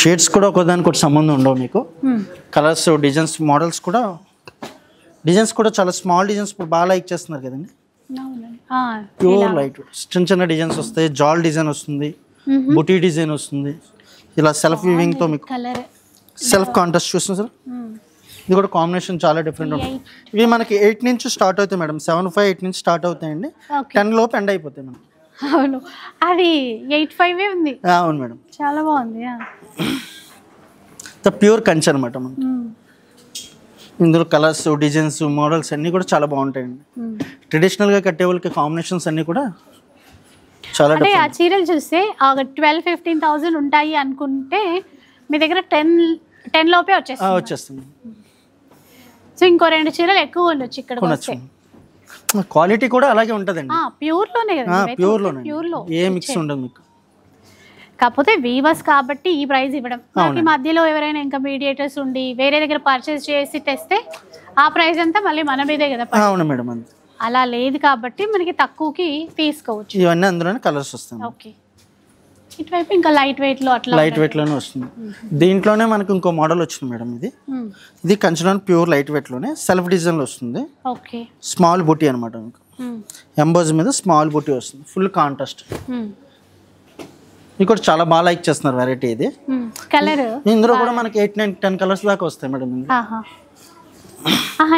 షేడ్స్ కూడా ఒకదానికి ఒకటి సంబంధం ఉండవు మీకు. కలర్స్, డిజైన్స్ కూడా చాలా స్మాల్ డిజైన్స్ ఇప్పుడు బాగా లైక్ చేస్తున్నారు కదండి. ప్యూర్ లైట్ చిన్న చిన్న డిజైన్స్ వస్తాయి. జాల్ డిజైన్ వస్తుంది, బుటీ డిజైన్ వస్తుంది. ఇలా సెల్ఫ్ వీవింగ్తో మీకు సెల్ఫ్ కాంట్రాస్ట్ చూస్తుంది సార్. ఇది కూడా కాంబినేషన్ చాలా డిఫరెంట్ ఉంటుంది. ఇవి మనకి 8 నుంచి స్టార్ట్ అవుతాయి మేడం. 7-5, 8 నుంచి స్టార్ట్ అవుతాయండి. 10 లోపు ఎండ్ అయిపోతాయి మేడం. అవును, అది 8-5 ఉంది. అవును మేడం, చాలా బాగుంది. ప్యూర్ కంచి అనమాట మనకి. ఇందులో కలర్స్, డిజైన్స్, మోడల్స్ అన్నీ కూడా చాలా బాగుంటాయండి. ట్రెడిషనల్గా కట్టే వాళ్ళకి కాంబినేషన్స్ అన్నీ కూడా చాలా అంటే ఆ చీరలు చూస్తే 12-15,000 ఉంటాయి అనుకుంటే మీ దగ్గర 10 లోపే వచ్చేస్తుంది. సో ఇంకో 2 చీరలు ఎక్కువ ఉండొచ్చు ఇక్కడ. క్వాలిటీ కూడా అలాగే ఉంటుందండి. ప్యూర్లోనే కదా, ప్యూర్లో ఏ మిక్స్ ఉండదు మీకు. కాకపోతే వీవర్స్ కాబట్టి ఈ ప్రైస్ ఇవ్వడం. మనకి మధ్యలో ఎవరైనా ఇంకా మీడియేటర్స్ ఉండి వేరే దగ్గర పర్చేస్ చేసి తెస్తే ఆ ప్రైస్ అంతా మళ్ళీ మన మీదే కదా. అవును మేడం, అలా లేదు కాబట్టి మనకి తక్కువకి తీసుకోవచ్చు. ఇవన్నీ అందులోనే కలర్స్ వస్తాయి. ఓకే, ఇటువైపు ఇంకా లైట్ వెయిట్ లోనే వస్తుంది. దీంట్లోనే మనకు ఇంకో మోడల్ వచ్చింది మేడం. ఇది కంచిలోని ప్యూర్ లైట్ వెయిట్ లోనే సెల్ఫ్ డిజైన్ లో వస్తుంది. ఓకే, స్మాల్ బుటీ అనమాట. ఎంబోజ్ మీద స్మాల్ బుటీ వస్తుంది, ఫుల్ కాంట్రాస్ట్. ఇది కూడా చాలా బాగా లైక్ చేస్తున్నారు వెరైటీ. ఇది కలర్ ఇందులో కూడా మనకి 8, 9, 10 కలర్స్ దాకా వస్తాయి మేడం.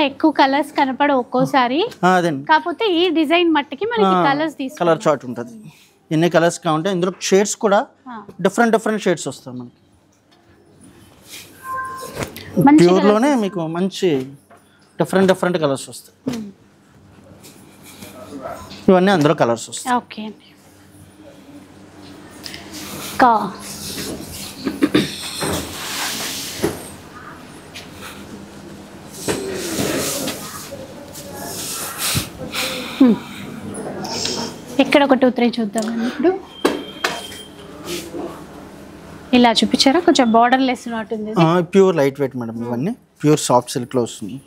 ఎక్కువ కలర్స్ కనపడ ఒక్కోసారి. కాకపోతే ఈ డిజైన్ మట్టికి మనకి కలర్ చార్ట్ ఉంటుంది. ఎన్ని కలర్స్ కావాలంటే ఇందులో షేడ్స్ కూడా డిఫరెంట్ షేడ్స్ వస్తాయి మనకి. ప్యూర్లోనే మీకు మంచి డిఫరెంట్ కలర్స్ వస్తాయి. ఇవన్నీ అందులో కలర్స్ వస్తాయి. ఓకే, ఇక్కడ ఒక 2-3 చూద్దామండి. ఇప్పుడు ఇలా చూపించారా, కొంచెం బార్డర్ లెస్ ఉంటుంది. Pure light weight madam. ఇవన్నీ ప్యూర్ సాఫ్ట్ సిల్క్ లో వస్తుంది.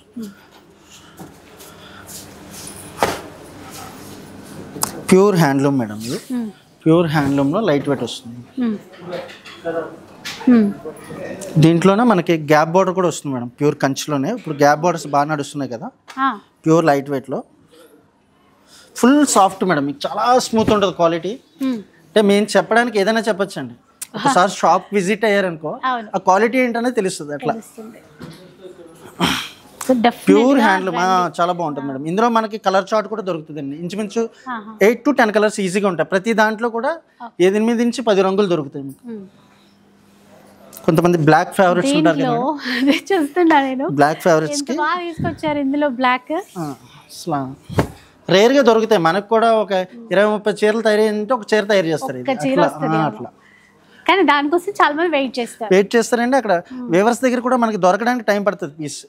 Pure handloom madam. ఇది ప్యూర్ హ్యాండ్లూమ్ లో లైట్ వెయిట్ వస్తుంది. దీంట్లోనే మనకి గ్యాప్ బార్డర్ కూడా వస్తుంది మేడం. ప్యూర్ కంచిలోనే ఇప్పుడు గ్యాప్ బార్డర్స్ బాగా నడుస్తున్నాయి కదా. ప్యూర్ లైట్ వెయిట్ లో ఫుల్ సాఫ్ట్ మేడం. మీకు చాలా స్మూత్ ఉంటుంది క్వాలిటీ. అంటే మేము చెప్పడానికి ఏదైనా చెప్పొచ్చు అండి. ఒకసారి షాప్ విజిట్ అయ్యారనుకో ఆ క్వాలిటీ ఏంటనేది తెలుస్తుంది. అట్లా ప్యూర్ హ్యాండ్లూమ్ చాలా బాగుంటుంది మేడం. ఇందులో మనకి కలర్ చార్ట్ కూడా దొరుకుతుందండి. ఇంచుమించు 8 to 10 కలర్స్ ఈజీగా ఉంటాయి. ప్రతి దాంట్లో కూడా 8 నుంచి 10 రంగులు దొరుకుతాయి మీకు. కొంతమంది బ్లాక్ ఫేవరెట్స్ ఉంటారు కదా, చూస్తున్నా నేను. బ్లాక్ ఫేవరెట్స్ కి తీసుకొచ్చారు ఇందులో బ్లాక్. రేర్ గా దొరుకుతాయి. మనకు కూడా ఒక 20-30 చీరలు తయారైంటే ఒక చీర తయారు చేస్తారు. అట్లా కానీ దానికోసం చాలా మంది వెయిట్ చేస్తారండి. అక్కడ వేవర్స్ దగ్గర కూడా మనకి దొరకడానికి టైం పడుతుంది పీస్.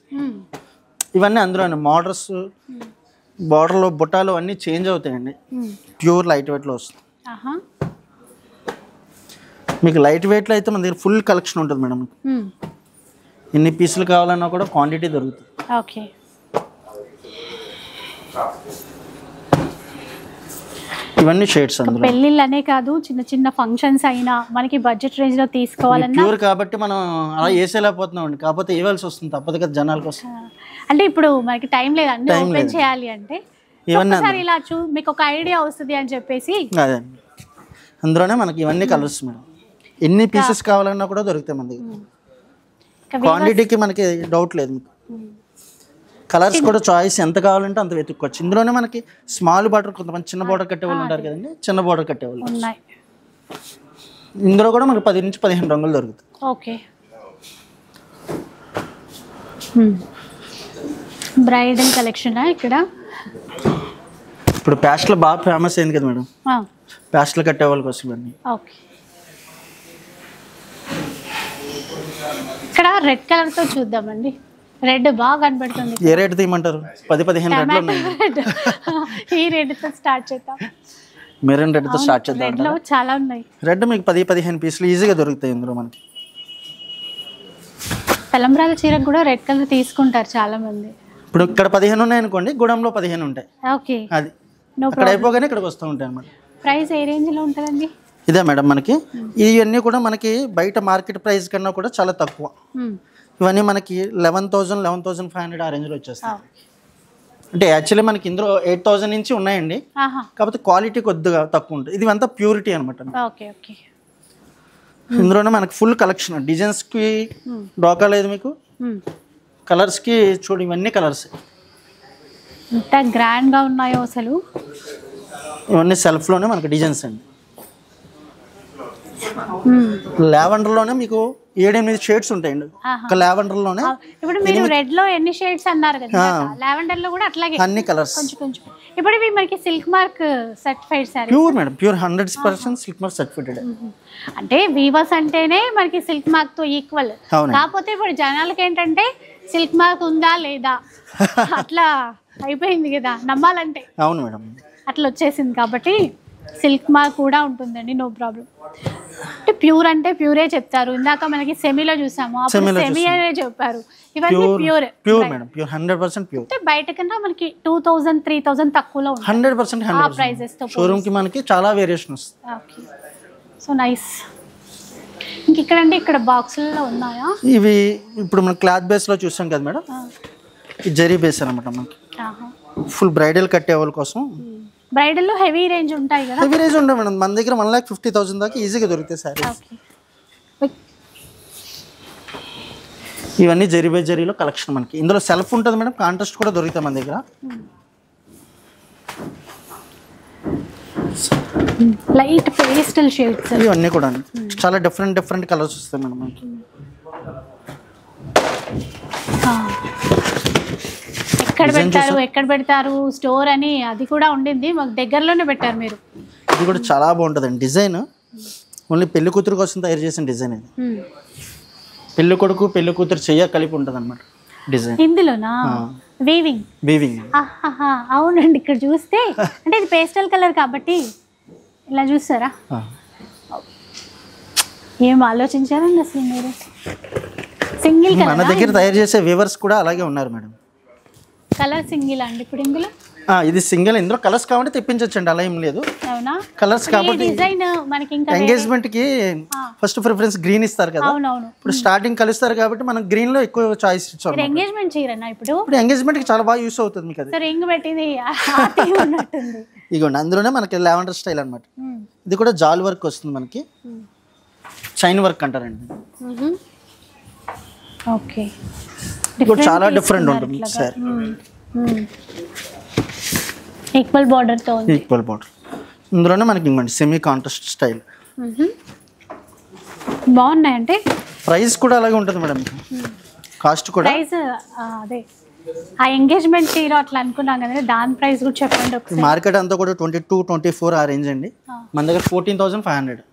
ఇవన్నీ అందులోనే మోడల్స్, బార్డర్లో బుట్టాలు అన్నీ చేంజ్ అవుతాయండి. ప్యూర్ లైట్ వెయిట్లో వస్తుంది. మీకు లైట్ వెయిట్లో అయితే మన దగ్గర ఫుల్ కలెక్షన్ ఉంటుంది మేడం. ఎన్ని పీసులు కావాలన్నా కూడా క్వాంటిటీ దొరుకుతుంది. ఓకే, ఇవన్నీ షేడ్స్. పెళ్ళిళ్ళనే కాదు, చిన్న చిన్న ఫంక్షన్స్ అయినా మనకి బడ్జెట్ రేంజ్ లో తీసుకోవాలన్నా ప్యూర్ కాబట్టి మనం అలా వేసేలేకపోతున్నాం అండి. కాకపోతే ఇవ్వాల్సి వస్తుంది, తప్పదు కదా జనాల కోసం. అంటే ఇప్పుడు మనకి టైం లేదు అన్ని ఓపెన్ చేయాలి అంటే. ఒకసారి ఇలా మీకు ఒక ఐడియా వస్తుంది అని చెప్పేసి అదే అందులోనే మనకి ఇవన్నీ కలర్స్ మేడం. ఎన్ని పీసెస్ కావాలన్నా కూడా దొరుకుతాయి మన దగ్గర. క్వాంటిటీకి మనకి డౌట్ లేదు మీకు. కలర్స్ కూడా చాయిస్ ఎంత కావాలంటే అంత వెతుక్కోవచ్చు. ఇందులోనే మనకి స్మాల్ బార్డర్, కొంతమంది చిన్న బార్డర్ కట్టేవాళ్ళు ఉంటారు కదండి, చిన్న బార్డర్ కట్టేవాళ్ళు. ఇందులో కూడా మనకి 10 నుంచి 15 రంగులు దొరుకుతాయి. ఓకే, బ్రైడల్ కలెక్షన్ ఇక్కడ. ఇప్పుడు ప్యాస్టల్ బాగా ఫేమస్ అయింది కదా మేడం, ప్యాస్టల్ కట్టేవాళ్ళ కోసం ఇవన్నీ. ఓకే, ఇక్కడ రెడ్ కలర్ తో చూద్దామండి. రెడ్ బాగా కనబడుతుంది. ఏ రేట్ తీయమంటారు? 10-15 రెడ్లు ఉన్నాయి. ఈ రెడ్ తో స్టార్ట్ చేద్దాం. మెరూన్ రెడ్తో స్టార్ట్ చేద్దాం. రెడ్లో చాలా ఉన్నాయి. రెడ్ మీకు 10-15 పీసులు ఈజీగా దొరుకుతాయి ఇందులో మనకి. తలంబ్రాల చీరకు కూడా రెడ్ కలర్ తీసుకుంటారు చాలా మంది. ఇప్పుడు ఇక్కడ 15 ఉన్నాయి అనుకోండి, గుడంలో 15 ఉంటాయి. ఓకే, అది అక్కడ అయిపోగానే ఇక్కడికి వస్తూ ఉంటాయి అన్నమాట. ప్రైస్ ఏ రేంజ్లో ఉంటుందండి? ఇదే మేడం మనకి ఇవన్నీ కూడా మనకి బయట మార్కెట్ ప్రైస్ కన్నా కూడా చాలా తక్కువ. ఇవన్నీ మనకి 11,500 ఆ రేంజ్లో వచ్చేస్తాయి. అంటే యాక్చువల్లీ మనకి ఇందులో 8,000 నుంచి ఉన్నాయండి, కాకపోతే క్వాలిటీ కొద్దిగా తక్కువ ఉంటుంది. ఇది అంతా ప్యూరిటీ అనమాట. Okay okay. ఇందులోనే మనకి ఫుల్ కలెక్షన్, డిజైన్స్కి డోకా లేదు మీకు, కలర్స్కి చూడు ఇవన్నీ కలర్స్ ఎంత గ్రాండ్గా ఉన్నాయో అసలు. ఇవన్నీ సెల్ఫ్లోనే మనకి డిజైన్స్ అండి. లావెండర్లోనే మీకు 7-8 షేడ్స్ ఉంటాయండి ఒక లావెండర్లోనే. ఇప్పుడు మీరు రెడ్ లో ఎన్ని షేడ్స్ అన్నారు కదా, లావెండర్ లో కూడా అట్లాగే అన్ని కలర్స్ కొంచెం కొంచెం. ఇప్పుడు ఇవి మనకి silk mark certified sorry pure madam, pure 100% silk mark certified. అంటే వీవర్స్ అంటేనే మనకి సిల్క్ మార్క్ తో ఈక్వల్. కాకపోతే ఇప్పుడు జనాలకి ఏంటంటే సిల్క్ మార్క్ ఉందా లేదా అట్లా అయిపోయింది కదా నమ్మాలంటే. అవును మేడం, అట్లా వచ్చేసింది కాబట్టి సిల్క్ మార్క్ కూడా ఉంటుందండి, నో ప్రాబ్లం. అంటే ప్యూరే చెప్తారు. ఇందాక మనకి సెమీలో చూసాము, అప్పుడు సెమీ అనే చెప్పారు. ఇవన్నీ ప్యూర్ మేడం, ప్యూర్ 100% ప్యూర్. అంటే బయట కన్నా మనకి 2,000-3,000 తక్కువలో ఉంటుంది 100%. ఆ ప్రైజెస్ తో షోరూమ్ కి మనకి చాలా వేరియేషన్ వస్తుంది. Okay, so nice. ఇంక ఇక్కడ అంటే ఇక్కడ బాక్సుల్లో ఉన్నాయా ఇవి? ఇప్పుడు మనం క్లాత్ బేస్ లో చూసాం కదా మేడం, ఇది జరీ బేస్ అన్నమాట మనకి. ఫుల్ బ్రైడల్ కట్టే వాళ్ళ కోసం. బ్రైడల్ లో హెవీ రేంజ్ ఉంటాయి కదా? హెవీ రేంజ్ ఉంటాయి మేడం, మన దగ్గర 1,50,000 దాకా ఈజీగా దొరుకుతాయి సారీస్. ఇవన్నీ జరీ బై జరీలో కలెక్షన్ మనకి. ఇందులో సెల్ఫ్ ఉంటుంది మేడం, కాంట్రాస్ట్ కూడా దొరుకుతాయి మన దగ్గర. లైట్ పేస్టల్ షేడ్స్ ఇవన్నీ కూడా చాలా డిఫరెంట్ కలర్స్ వస్తాయి మేడం మనకి. ఎక్కడ పెడతారు స్టోర్ అని అది కూడా ఉండింది, మాకు దగ్గరలోనే పెట్టారు మీరు. ఇది కూడా చాలా బాగుంటుందండి డిజైన్. ఓన్లీ పెళ్లి కూతురు కోసం తయారు చేసిన డిజైన్ ఇది. పెళ్లి కొడుకు పెళ్లి కూతురు చెయ్య కలిపి ఉంటుంది అనమాట డిజైన్. ఇందులోనా వీవింగ్? అవునండి, ఇక్కడ చూస్తే అంటే ఇది పేస్టల్ కలర్ కాబట్టి ఇలా చూస్తారా. ఏం ఆలోచించారండి అసలు మీరు? సింగిల్ కలర్ మన దగ్గర తయారు చేసే వీవర్స్ కూడా అలాగే ఉన్నారు మేడం. కలర్ సింగిల్ అండి ఇప్పుడు ఇందులో? ఇది సింగిల్. ఇందులో కలర్స్ కావాలంటే తెప్పించొచ్చండి, అలా ఏం లేదు. అవునా? కలర్స్ కాబట్టి డిజైన్ మనకి ఇంకా ఎంగేజ్మెంట్ కి ఫస్ట్ ప్రిఫరెన్స్ గ్రీన్ ఇస్తారు కదా. అవునవును, ఇప్పుడు స్టార్టింగ్ కలుస్తారు కాబట్టి మనం గ్రీన్ లో ఎక్కువ చాయిస్ ఇచ్చాం. ఎంగేజ్మెంట్ చీరనా ఇప్పుడు? ఇప్పుడు ఎంగేజ్మెంట్ కి చాలా బాగా యూస్ అవుతుంది మీకు. అది రింగ్ పెట్టింది ఉన్నట్టుంది. ఇగోండి, అందులోనే మనకి లావెండర్ స్టైల్ అనమాట. ఇది కూడా జాల్ వర్క్ వస్తుంది మనకి, చైన్ వర్క్ అంటారండి. ఓకే, చాలా డిఫరెంట్ ఉంటుంది సార్. ఈక్వల్ బార్డర్ తో ఉంది. Equal border. ఇందులోనే మనకి ఇంకోండి సెమీ కాంట్రాస్ట్ స్టైల్. బాగున్నాయి. అంటే ప్రైస్ కూడా అలాగే ఉంటుంది మేడం, కాస్ట్ కూడా. ప్రైస్ అదే ఆ ఎంగేజ్మెంట్ చీర అట్లా అనుకున్నాం కదా, దాని ప్రైస్ కూడా చెప్పండి ఒకసారి. మార్కెట్ అంతా కూడా 22-24 ఆ రేంజ్ అండి. మన దగ్గర 14,500.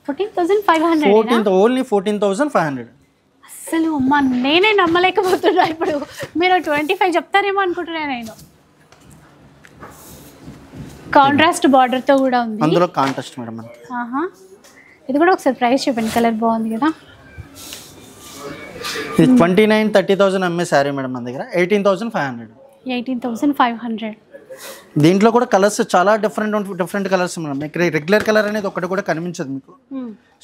14,500? ఓన్లీ 14,500. అసలు అమ్మా నేనే నమ్మలేకపోతున్నా. ఇప్పుడు మీరు 25 చెప్తారేమో అనుకుంటున్నా నేను. కాంట్రాస్ట్ బార్డర్ తో కూడా ఉంది. అందులో కాంట్రాస్ట్ మేడం. ఇది కూడా ఒకసారి ప్రైస్ చెప్పండి, కలర్ బాగుంది కదా. ఇది 29,000-30,000 అమ్మే సారీ మేడం మన దగ్గర 18,500. 18,500. దీంట్లో కూడా కలర్స్ చాలా డిఫరెంట్ కలర్స్ మేడం. మీకు రెగ్యులర్ కలర్ అనేది ఒకటి కూడా కనిపించదు మీకు.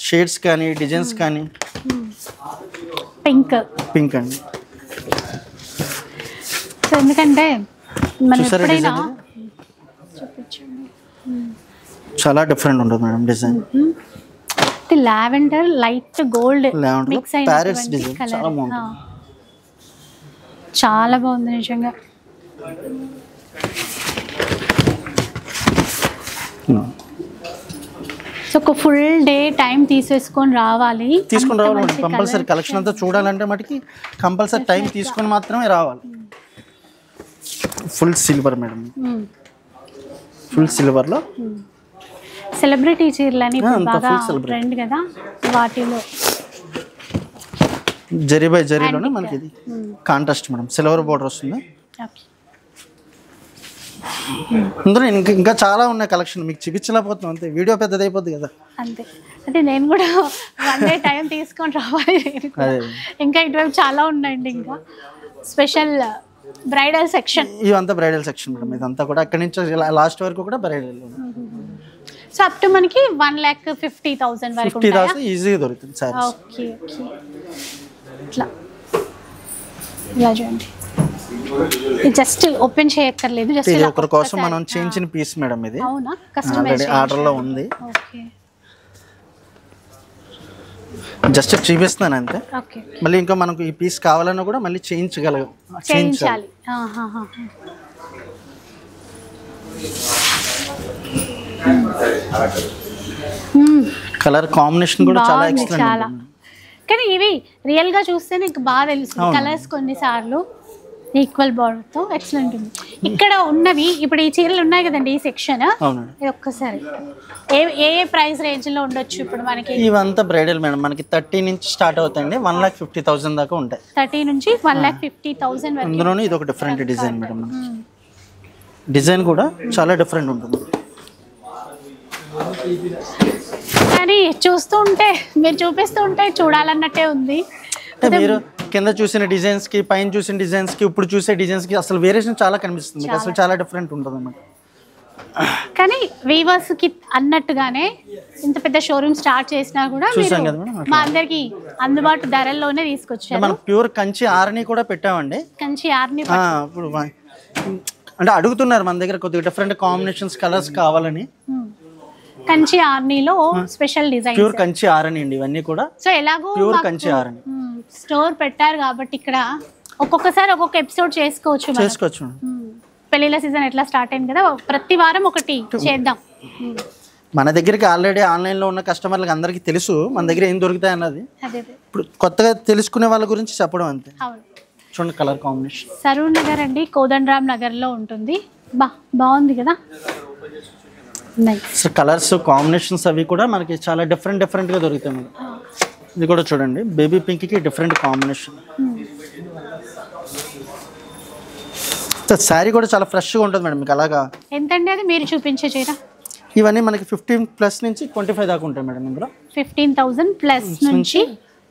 షేడ్స్ కానీ డిజైన్స్ కానీ. పింక్ అండి. సో ఎందుకంటే మనం ఎప్పుడైనా చాలా డిఫరెంట్ ఉంటుంది madam design. Lavender light gold mix అయిన డిజైన్ చాలా బాగుంది. చాలా బాగుంది నిజంగా. సో ఒక ఫుల్ డే టైం తీసుకొని రావాలి కంపల్సరీ. కలెక్షన్ అంతా చూడాలంటే మటుకి కంపల్సరీ టైం తీసుకొని మాత్రమే రావాలి. ఫుల్ సిల్వర్ మేడం, ఫుల్ సిల్వర్లో సెలబ్రిటీ చీరలని బాగా ట్రెండ్ కదా, వాటిలో జరీ బై జరీలోనే మనకి ఇది కాంట్రాస్ట్ మేడం. సిల్వర్ బోర్డర్ వస్తుంది. అందులో ఇంకా చాలా ఉన్నాయి కలెక్షన్, మీకు చూపించలేకపోతున్నాం అంతే, వీడియో పెద్దది అయిపోద్ది కదా. అంతే అంటే నేను కూడా వన్ డే టైం తీసుకొని రావాలి. ఇంకా ఇటువైపు చాలా ఉన్నాయండి, ఇంకా స్పెషల్ బ్రైడల్ సెక్షన్. ఇవంతా బ్రైడల్ సెక్షన్ మేడం, ఇదంతా కూడా అక్కడి నుంచి లాస్ట్ వరకు కూడా బ్రైడల్. సో అప్ టు మనకి 1,50,000 వరకు 50,000 ఈజీగా దొరుకుతుంది సార్. ఓకే ఓకే, ఇట్లా ఇలా చూడండి, జస్ట్ ఓపెన్ చేయక్కర్లేదు, జస్ట్ ఇది ఒకరి కోసం మనం చేయించిన పీస్ మేడం ఇది. అవునా, కస్టమైజ్ ఆర్డర్ లో ఉంది. ఓకే జస్ట్ చూపిస్తున్నాను అంతే. ఓకే, మళ్ళీ ఇంకా మనకు ఈ పీస్ కావాలన్నా కూడా మళ్ళీ చేయించాలి. కలర్ కాంబినేషన్ కూడా చాలా ఎక్సలెంట్. కానీ ఇవి రియల్ గా చూస్తే నీకు బాగా తెలుస్తుంది కలర్స్, కొన్నిసార్లు ఈక్వల్ బార్డర్ తో ఎక్సలెంట్ ఉంది. ఇక్కడ ఉన్నవి ఇప్పుడు ఈ చీరలు ఉన్నాయి కదండి, ఈ సెక్షన్ ఇది ఒక్కసారి ఏ ప్రైస్ రేంజ్ లో ఉండొచ్చు ఇప్పుడు మనకి? ఇవంతా బ్రైడల్ మేడం, మనకి 30 నుంచి స్టార్ట్ అవుతాయండి, 1,50,000 దాకా ఉంటాయి. 30 నుంచి 1,50,000 వరకు. అందులోనే ఇది ఒక డిఫరెంట్ డిజైన్ మేడం, డిజైన్ కూడా చాలా డిఫరెంట్ ఉంటుంది. కానీ చూస్తూ ఉంటే, మీరు చూపిస్తూ ఉంటే చూడాలన్నట్టే ఉంది. మీరు కింద చూసిన డిజైన్స్ కి, పైన చూసిన డిజైన్స్ కి, ఇప్పుడు చూసే డిజైన్స్ కి అసలు వేరియేషన్ చాలా కనిపిస్తుంది, అసలు చాలా డిఫరెంట్ ఉంటుంది అన్నమాట. కానీ వీవర్స్ కి అన్నట్టుగానే ఇంత పెద్ద షోరూమ్ స్టార్ట్ చేసినా కూడా మా అందరికి అందుబాటు ధరల్లోనే తీసుకొచ్చారు. మనం ప్యూర్ కంచి ఆర్ని కూడా పెట్టామండి. కంచి ఆర్ని ఇప్పుడు అంటే అడుగుతున్నారు మన దగ్గర కొద్దిగా డిఫరెంట్ కాంబినేషన్స్ కలర్స్ కావాలని. కంచి ఆర్నీలో special design, pure Kanchi Arni అండి ఇవన్నీ కూడా. సో ఎలాగో ప్యూర్ కంచి ఆర్ని స్టోర్ పెట్టారు కాబట్టి ఇక్కడ ఒక్కొక్కసారి ఒక్కొక్క ఎపిసోడ్ చేసుకోవచ్చు. పెళ్లిళ్ళ సీజన్ ఎట్లా స్టార్ట్ అయింది కదా, ప్రతి వారం ఒకటి చేద్దాం. మన దగ్గరికి ఆల్రెడీ ఆన్లైన్ లో ఉన్న కస్టమర్లకు అందరికీ తెలుసు మన దగ్గర ఏం దొరుకుతాయి అన్నది. ఇప్పుడు కొత్తగా తెలుసుకునే వాళ్ళ గురించి చెప్పడం అంతే. చూడండి కలర్ కాంబినేషన్. సరూర్ నగర్ అండి, కోదండరామ్ నగర్ లో ఉంటుంది. బాగుంది కదా, కలర్స్ కాంబినేషన్స్ అవి కూడా మనకి చాలా డిఫరెంట్ గా దొరుకుతాయి మేడం. ఇది కూడా చూడండి, బేబీ పింక్ కి డిఫరెంట్ కాంబినేషన్. శారీ కూడా చాలా ఫ్రెష్ గా ఉంటుంది మేడం మీకు. అలాగా ఎంతండి అది మీరు చూపించే చీర? ఇవన్నీ మనకి 15+ నుంచి 25 దాకా ఉంటాయి మేడం. ఇందులో 15,000 ప్లస్ నుంచి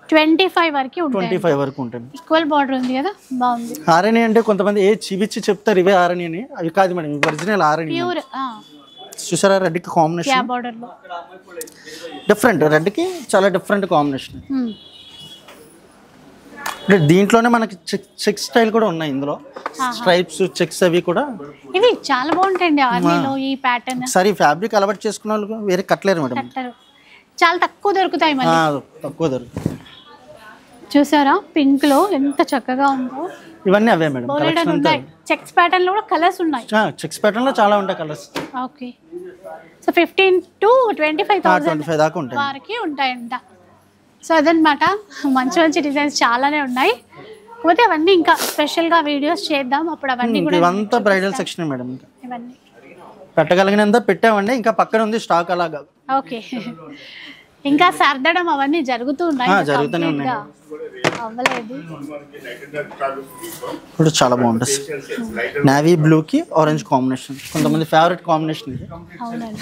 25 వరకు ఉంటాయి. 25 వరకు ఉంటాయి. ఈక్వల్ బార్డర్ ఉంది కదా, బాగుంది. ఆరణి అంటే కొంతమంది చూపించి చెప్తారు ఇవే ఆరణి అని, అవి కాదు మేడం, ఒరిజినల్ ఆరణి. ప్యూర్ చూసారా, రెడ్ కి కాంబినేషన్ డిఫరెంట్, రెడ్ కి చాలా డిఫరెంట్ కాంబినేషన్. దీంట్లోనే మనకి చెక్ స్టైల్ కూడా ఉన్నాయి, ఇందులో స్ట్రైప్స్ చెక్స్ అవి కూడా ఇవి చాలా బాగుంటాయండి. ఆర్మీలో ఈ ప్యాటర్న్ సరే ఫ్యాబ్రిక్ అలవాటు చేసుకున్న వాళ్ళు వేరే కట్టలేరు మేడం, చాలా తక్కువ దొరుకుతాయి. తక్కువ దొరుకుతాయి. చూసారా పింక్ లో ఎంత చక్కగా ఉందో. ఇవన్నీ అవే మేడం, చెక్స్ ప్యాటర్న్ లో కూడా కలర్స్ ఉన్నాయి. చెక్స్ ప్యాటర్న్ లో చాలా ఉంటాయి కలర్స్. ఓకే, సో 15 to 25,000 దాకా ఉంటాయి వరకు ఉంటాయంట. సో అదనమాట, మంచి డిజైన్స్ చాలానే ఉన్నాయి. కాకపోతే అవన్నీ ఇంకా స్పెషల్గా వీడియోస్ చేద్దాం అప్పుడు. అవన్నీ కూడా ఇవంతా బ్రైడల్ సెక్షన్ మేడం, ఇవన్నీ పెట్టగలిగినంత పెట్టామండి, ఇంకా పక్కన ఉంది స్టాక్ అలాగా. ఓకే, ఇంకా సర్దడం అవన్నీ జరుగుతూ ఉన్నాయి, జరుగుతూనే ఉన్నాయి. అవ్వలేదు. ఇప్పుడు చాలా బాగుంటుంది, నేవీ బ్లూ కి ఆరెంజ్ కాంబినేషన్, కొంతమంది ఫేవరెట్ కాంబినేషన్ ఇది. అవునండి,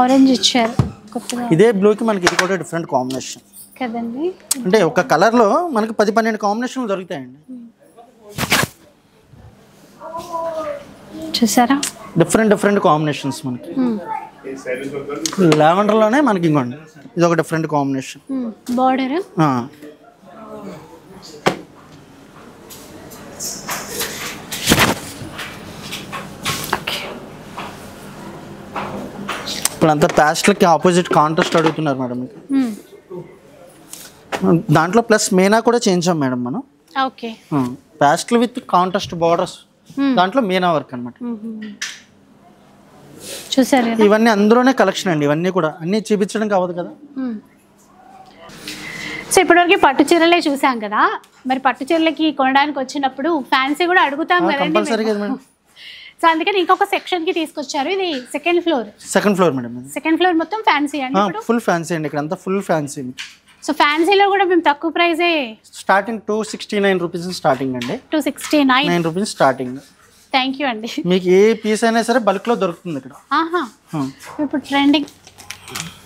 ఆరెంజ్ ఇచ్చారు కొత్తగా. ఇదే బ్లూ కి మనకి ఇది కూడా డిఫరెంట్ కాంబినేషన్ కదండి, అంటే ఒక కలర్ లో మనకి 10-12 కాంబినేషన్లు దొరుకుతాయండి. చూసారా, డిఫరెంట్ కాంబినేషన్స్ మనకి. లావెండర్ లోనే మనకి ఇంకోండి ఇది ఒక డిఫరెంట్ కాంబినేషన్ బార్డర్. ఇప్పుడు అంతా ప్యాస్ట్లకి ఆపోజిట్ కాంట్రాస్ట్ అడుగుతున్నారు మేడం మీకు. దాంట్లో ప్లస్ మీనా కూడా చేయించాం మేడం మనం. ఓకే, ప్యాస్ట్లు విత్ కాంట్రాస్ట్ బార్డర్స్, దాంట్లో మీనా వర్క్ అనమాట. చూసారు, ఇవన్నీ అందులోనే కలెక్షన్ అండి, ఇవన్నీ కూడా అన్ని చూపించడం కావదు కదా. సో ఇప్పటివరకు పట్టు చీరలే చూసాం కదా, మరి పట్టు చీరలకి కొనడానికి వచ్చినప్పుడు ఫ్యాన్సీ కూడా అడుగుతాం కదండి. సో అందుకని ఇంకొక సెక్షన్ కి తీసుకొచ్చారు. ఇది second floor madam. Second floor మొత్తం ఫ్యాన్సీ అండి, ఫుల్ ఫ్యాన్సీ అండి, ఇక్కడ అంతా ఫుల్ ఫ్యాన్సీ. సో ఫ్యాన్సీలో కూడా మేము తక్కువ ప్రైజే స్టార్టింగ్ 269 రూపీస్ స్టార్టింగ్ అండి. 269 రూపీస్ స్టార్టింగ్. థ్యాంక్ యూ అండి. మీకు ఏ పీస్ అయినా సరే బల్క్లో దొరుకుతుంది ఇక్కడ. ఇప్పుడు ట్రెండింగ్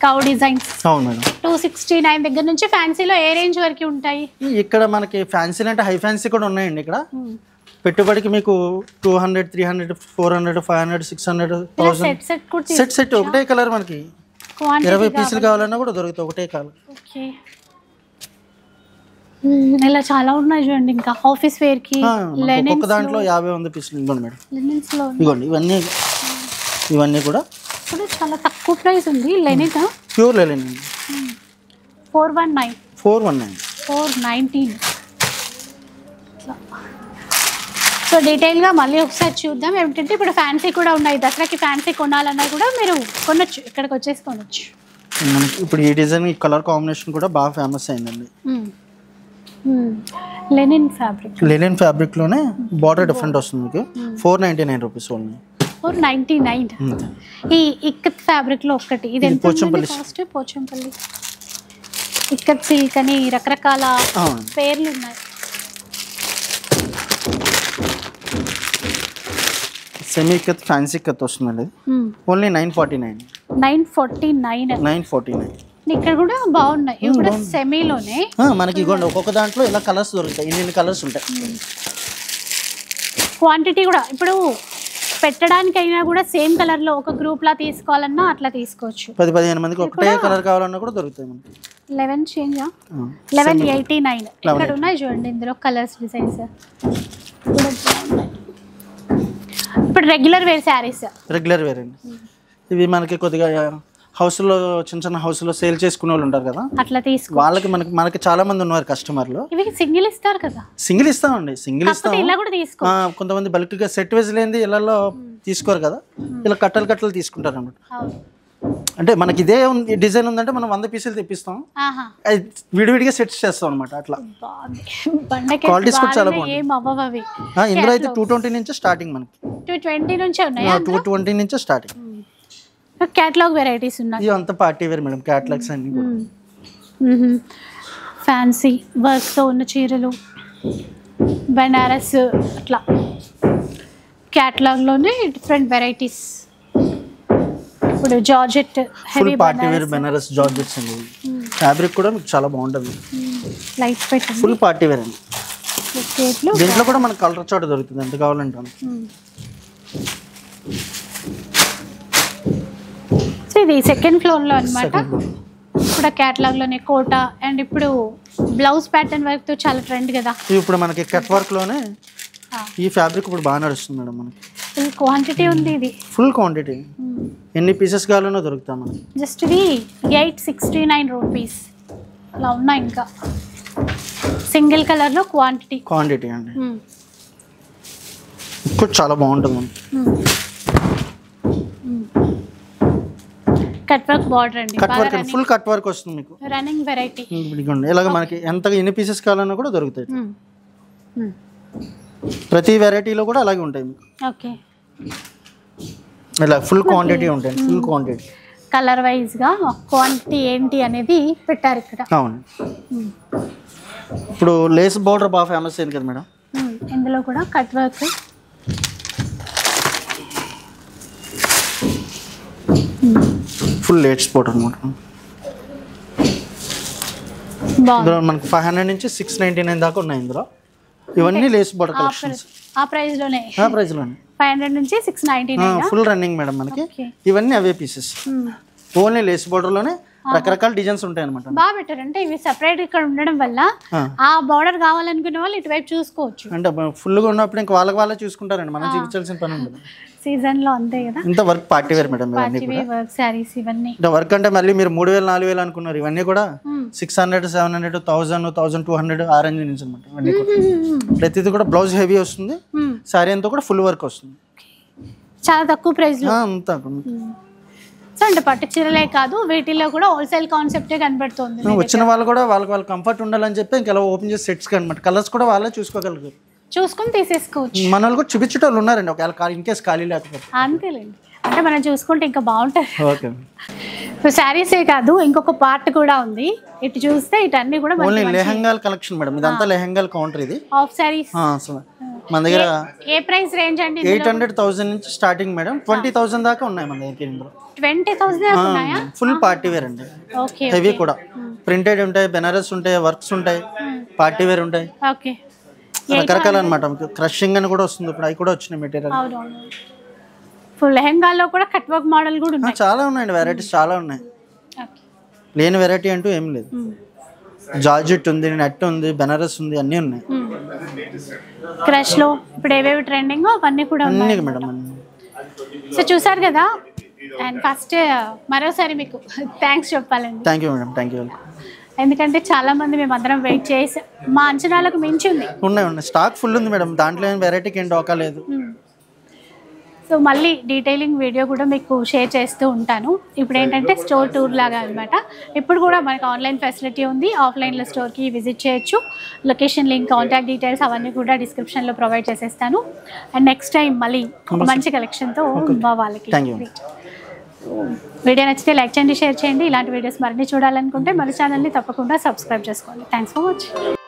కౌ డిజైన్స్. అవును మేడం. 269 దగ్గర నుంచి ఫ్యాన్సీలో ఏ రేంజ్ వరకు ఉంటాయి? ఇక్కడ మనకి ఫ్యాన్సీ అంటే హై ఫ్యాన్సీ కూడా ఉన్నాయండి ఇక్కడ. పెట్టుబడికి మీకు 200, 300, 400, 500, 600, 1000 సెట్ ఒకటే కలర్ మనకి 20 పీసులు కావాలన్నా కూడా దొరుకుతాయి ఒకటే కలర్. ఓకే, ఇలా చాలా ఉన్నాయి చూడండి. ఇంకా ఆఫీస్ వేర్ కి ఒక్కొక్క దాంట్లో 50 పీసులు ఇవ్వండి మేడం. లెనిన్స్ లో ఇవ్వండి ఇవన్నీ కూడా చాలా తక్కువ ప్రైస్ ఉంది. Lenin pure linen 419 419. సో డీటెయిల్గా మళ్ళీ ఒకసారి చూద్దాం. ఏమిటంటే ఇప్పుడు ఫ్యాన్సీ కూడా ఉన్నాయి. దసరాకి ఫ్యాన్సీ కొనాలన్నా కూడా మీరు కొనొచ్చు, ఇక్కడికి వచ్చేసి కొనొచ్చు. మనకి ఇప్పుడు ఈ డిజైన్ ఈ కలర్ కాంబినేషన్ కూడా బాగా ఫేమస్ అయిందండి. లెనిన్ ఫ్యాబ్రిక్ లోనే బార్డర్ డిఫరెంట్ వస్తుంది మీకు. 499 రూపీస్ ఓన్లీ. 499. ఈ ఇక్కత్ ఫ్యాబ్రిక్ లో ఒకటి ఇది ఎంత కాస్ట్? పోచంపల్లి ఇక్కత్ సిల్క్ అని రకరకాల పేర్లు ఉన్నాయి. సెమీ ఇక్కత్ ఫ్యాన్సీ ఇక్కత్ వస్తుందండి. ఓన్లీ 949. ఇక్కడ కూడా బాగున్నాయి. ఇవి కూడా సెమీలోనే మనకి ఇవ్వండి. ఒక్కొక్క దాంట్లో ఇలా కలర్స్ దొరుకుతాయి. ఇన్ని కలర్స్ ఉంటాయి. క్వాంటిటీ కూడా ఇప్పుడు పెట్టడానికైనా కూడా సేమ్ కలర్ లో ఒక గ్రూప్ లా తీసుకోవాలన్నా అట్లా తీసుకోవచ్చు. 10-15 మందికి ఒకటే కలర్ కావాలన్నా కూడా దొరుకుతాయి మనకి. 11 చేంజ్ 1189. ఇక్కడ ఉన్నాయి చూడండి ఇందులో కలర్స్ డిజైన్స్. ఇప్పుడు regular wear saris. Regular wear అండి. ఇవి మనకి కొద్దిగా హౌస్లో చిన్న హౌస్లో సేల్ చేసుకునే వాళ్ళు ఉంటారు కదా, అట్లా తీసుకో. వాళ్ళకి మనకి చాలా మంది ఉన్నారు కస్టమర్లు. ఇవి సింగిల్ ఇస్తారు కదా? సింగిల్ ఇస్తామండి. సింగిల్ ఇస్తాం. ఇలా కూడా తీసుకో. కొంతమంది బల్క్గా సెట్ వైజ్ లేని ఇళ్లలో తీసుకోరు కదా, ఇలా కట్టలు తీసుకుంటారు అన్నమాట. అంటే మనకి ఇదే డిజైన్ ఉందంటే మనం 100 పీసులు తెప్పిస్తాం, విడివిడిగా సెట్స్ చేస్తాం అనమాట. అట్లా క్వాలిటీస్ కూడా చాలా బాగుంది. ఇందులో అయితే 220 నుంచి స్టార్టింగ్. మనకి 220 నుంచి ఉన్నాయి. 220 నుంచి స్టార్టింగ్. క్యాటలాగ్ వెరైటీస్ ఉన్నాయి. ఇవంతా పార్టీ వేర్ మేడం. క్యాటలాగ్స్ అన్ని కూడా ఫ్యాన్సీ వర్క్ తో ఉన్న చీరలు, బనారస్ అట్లా క్యాటలాగ్ లోనే డిఫరెంట్ వెరైటీస్. ఇప్పుడు georgette full party wear Banaras georgettes అండి. ఫ్యాబ్రిక్ కూడా మీకు చాలా బాగుంటుంది. Light weight full party wear అండి. దీంట్లో కూడా మనకు కలర్ చార్ట్ దొరుకుతుంది ఎంత కావాలంటే. ఇది సెకండ్ ఫ్లోర్ లో అన్నమాట. ఇప్పుడు క్యాటలాగ్ లోనే కోట అండ్ ఇప్పుడు బ్లౌజ్ ప్యాటర్న్ వర్క్ తో చాలా ట్రెండ్ కదా. ఇప్పుడు మనకి కట్ వర్క్ లోనే ఈ ఫ్యాబ్రిక్ ఇప్పుడు బాగా నడుస్తుంది మేడం. మనకి ఫుల్ క్వాంటిటీ ఉంది. ఇది ఫుల్ క్వాంటిటీ. ఎన్ని పీసెస్ కావాలన్నా దొరుకుతాయి మనకి. జస్ట్ ఇది 869 రూపీస్ అలా ఉన్నాయి. ఇంకా సింగిల్ కలర్ లో క్వాంటిటీ అండి. ఇప్పుడు చాలా బాగుంటుంది మనకి. కట్ వర్క్ బార్డర్ అండి. Cut work full cut work వస్తుంది మీకు. Running variety. ఇలాగ మనకి ఎన్ని పీసెస్ కావాలన్నా కూడా దొరుకుతాయి. ప్రతి వెరైటీలో కూడా అలాగే ఉంటాయి మీకు. ఓకే, ఇలా ఫుల్ క్వాంటిటీ ఉంటాయి. ఫుల్ క్వాంటిటీ కలర్ వైజ్ గా క్వాంటిటీ ఏంటి అనేది పెట్టారు ఇక్కడ. అవును. ఇప్పుడు లేస్ బోర్డర్ బాగా ఫేమస్ అయింది కదా మేడం. ఇందులో కూడా cut work. Full let's border అనమాట. ఇందులో మనకి 500 నుంచి 699 దాకా ఉన్నాయి. ఇందులో ఇవన్నీ లేస్ బోర్డర్ కలెక్షన్స్. ఆ ప్రైస్ లోనే 500 నుంచి 699. ఫుల్ రన్నింగ్ మేడం మనకి. ఇవన్నీ అవే పీసెస్. ఓన్లీ లేస్ బోర్డర్ లోనే రకరకాల డిజైన్స్ ఉంటాయి అనమాట. బాగా బెటర్. అంటే ఇవి సెపరేట్ ఇక్కడ ఉండడం వల్ల ఆ బార్డర్ కావాలనుకునే వాళ్ళు ఇటువైపు చూసుకోవచ్చు. అంటే ఫుల్ గా ఉన్నప్పుడు ఇంకా వాళ్ళే చూసుకుంటారండి, మనం చూపించాల్సిన పని ఉండదు. సీజన్ లో అంతే కదా. ఇంత work party wear madam. Work saris ఇవన్నీ వర్క్ అంటే మళ్ళీ మీరు 3000-4000 అనుకున్నారు. ఇవన్నీ కూడా 600, 700, 1000, 1200 ఆ రేంజ్ నుంచి అనమాట. ఇవన్నీ కూడా ప్రతిదీ కూడా బ్లౌజ్ హెవీ వస్తుంది. సారీ అంతా కూడా ఫుల్ వర్క్ వస్తుంది. చాలా తక్కువ ప్రైస్ లో. అంతా సో అంటే పట్టు చీరలే కాదు, వీటిల్లో కూడా హోల్సేల్ కాన్సెప్టే కనబడుతుంది. వచ్చిన వాళ్ళు కూడా వాళ్ళకి కంఫర్ట్ ఉండాలని చెప్పి ఇంకా ఓపెన్ చేసి సెట్స్ అనమాట. కలర్స్ కూడా వాళ్ళే చూసుకోగలరు, చూసుకొని తీసేసుకోవచ్చు. మన వాళ్ళు కూడా చూపించే వాళ్ళు ఉన్నారండి. ఒకవేళ ఇన్ కేస్ ఖాళీ లేకపోతే. అంతేలేండి. అంటే మనం చూసుకుంటే ఇంకా బాగుంటుంది. ఓకే. సో శారీసే కాదు ఇంకొక పార్ట్ కూడా ఉంది. ఇటు చూస్తే ఇటు అన్ని కూడా ఓన్లీ లెహంగాల కలెక్షన్ మేడం, ఇదంతా లెహంగాల కౌంటర్ ఇది. హాఫ్ శారీస్ మన దగ్గర ఏ ప్రైస్ రేంజ్ అండి? 800,000 నుంచి స్టార్టింగ్ మేడం, 20,000 దాకా ఉన్నాయి మన దగ్గర. ఇందులో 20,000 ఉన్నాయా? ఫుల్ పార్టీ వేర్ అండి. ఓకే. హెవీ కూడా ప్రింటెడ్ ఉంటాయి, బెనారస్ ఉంటాయి, వర్క్స్ ఉంటాయి, పార్టీ వేర్ ఉంటాయి. ఓకే. రకరకాల అనమాట. క్రషింగ్ అని కూడా వస్తుంది ఇప్పుడు, అవి కూడా వచ్చినాయి మెటీరియల్. అవునవును. ఫుల్ లెహంగాలో కూడా కట్ వర్క్ మోడల్ కూడా ఉన్నాయి. చాలా ఉన్నాయండి, వెరైటీస్ చాలా ఉన్నాయి. ఓకే. లేని వెరైటీ అంటూ ఏం లేదు. జార్జెట్ ఉంది, నెట్ ఉంది, బెనారస్ ఉంది, అన్నీ ఉన్నాయి. క్రష్ లో ఇప్పుడు ఏవేవి ట్రెండింగ్ అవన్నీ కూడా ఉన్నాయి అన్నీ మేడం అన్నీ. సో చూసారు కదా. అండ్ ఫస్ట్ మరోసారి మీకు థ్యాంక్స్ చెప్పాలండి. Thank you madam, thank you. ఎందుకంటే చాలా మంది మేము అందరం వెయిట్ చేసి మా అంచనాలకు మించి ఉంది. ఉన్నాయి స్టాక్ ఫుల్ ఉంది మేడం, దాంట్లో ఏం వెరైటీకి ఏం డోకా లేదు. సో మళ్ళీ డీటెయిలింగ్ వీడియో కూడా మీకు షేర్ చేస్తూ ఉంటాను. ఇప్పుడు ఏంటంటే స్టోర్ టూర్ లాగా అనమాట. ఇప్పుడు కూడా మనకు ఆన్లైన్ ఫెసిలిటీ ఉంది, ఆఫ్లైన్లో స్టోర్కి విజిట్ చేయొచ్చు. లొకేషన్ లింక్, కాంటాక్ట్ డీటెయిల్స్ అవన్నీ కూడా డిస్క్రిప్షన్లో ప్రొవైడ్ చేసేస్తాను. అండ్ నెక్స్ట్ టైం మళ్ళీ ఒక మంచి కలెక్షన్తో మా వాళ్ళకి. వీడియో నచ్చితే లైక్ చేయండి, షేర్ చేయండి. ఇలాంటి వీడియోస్ మరిన్ని చూడాలనుకుంటే మన ఛానల్ని తప్పకుండా సబ్స్క్రైబ్ చేసుకోండి. Thanks for watching.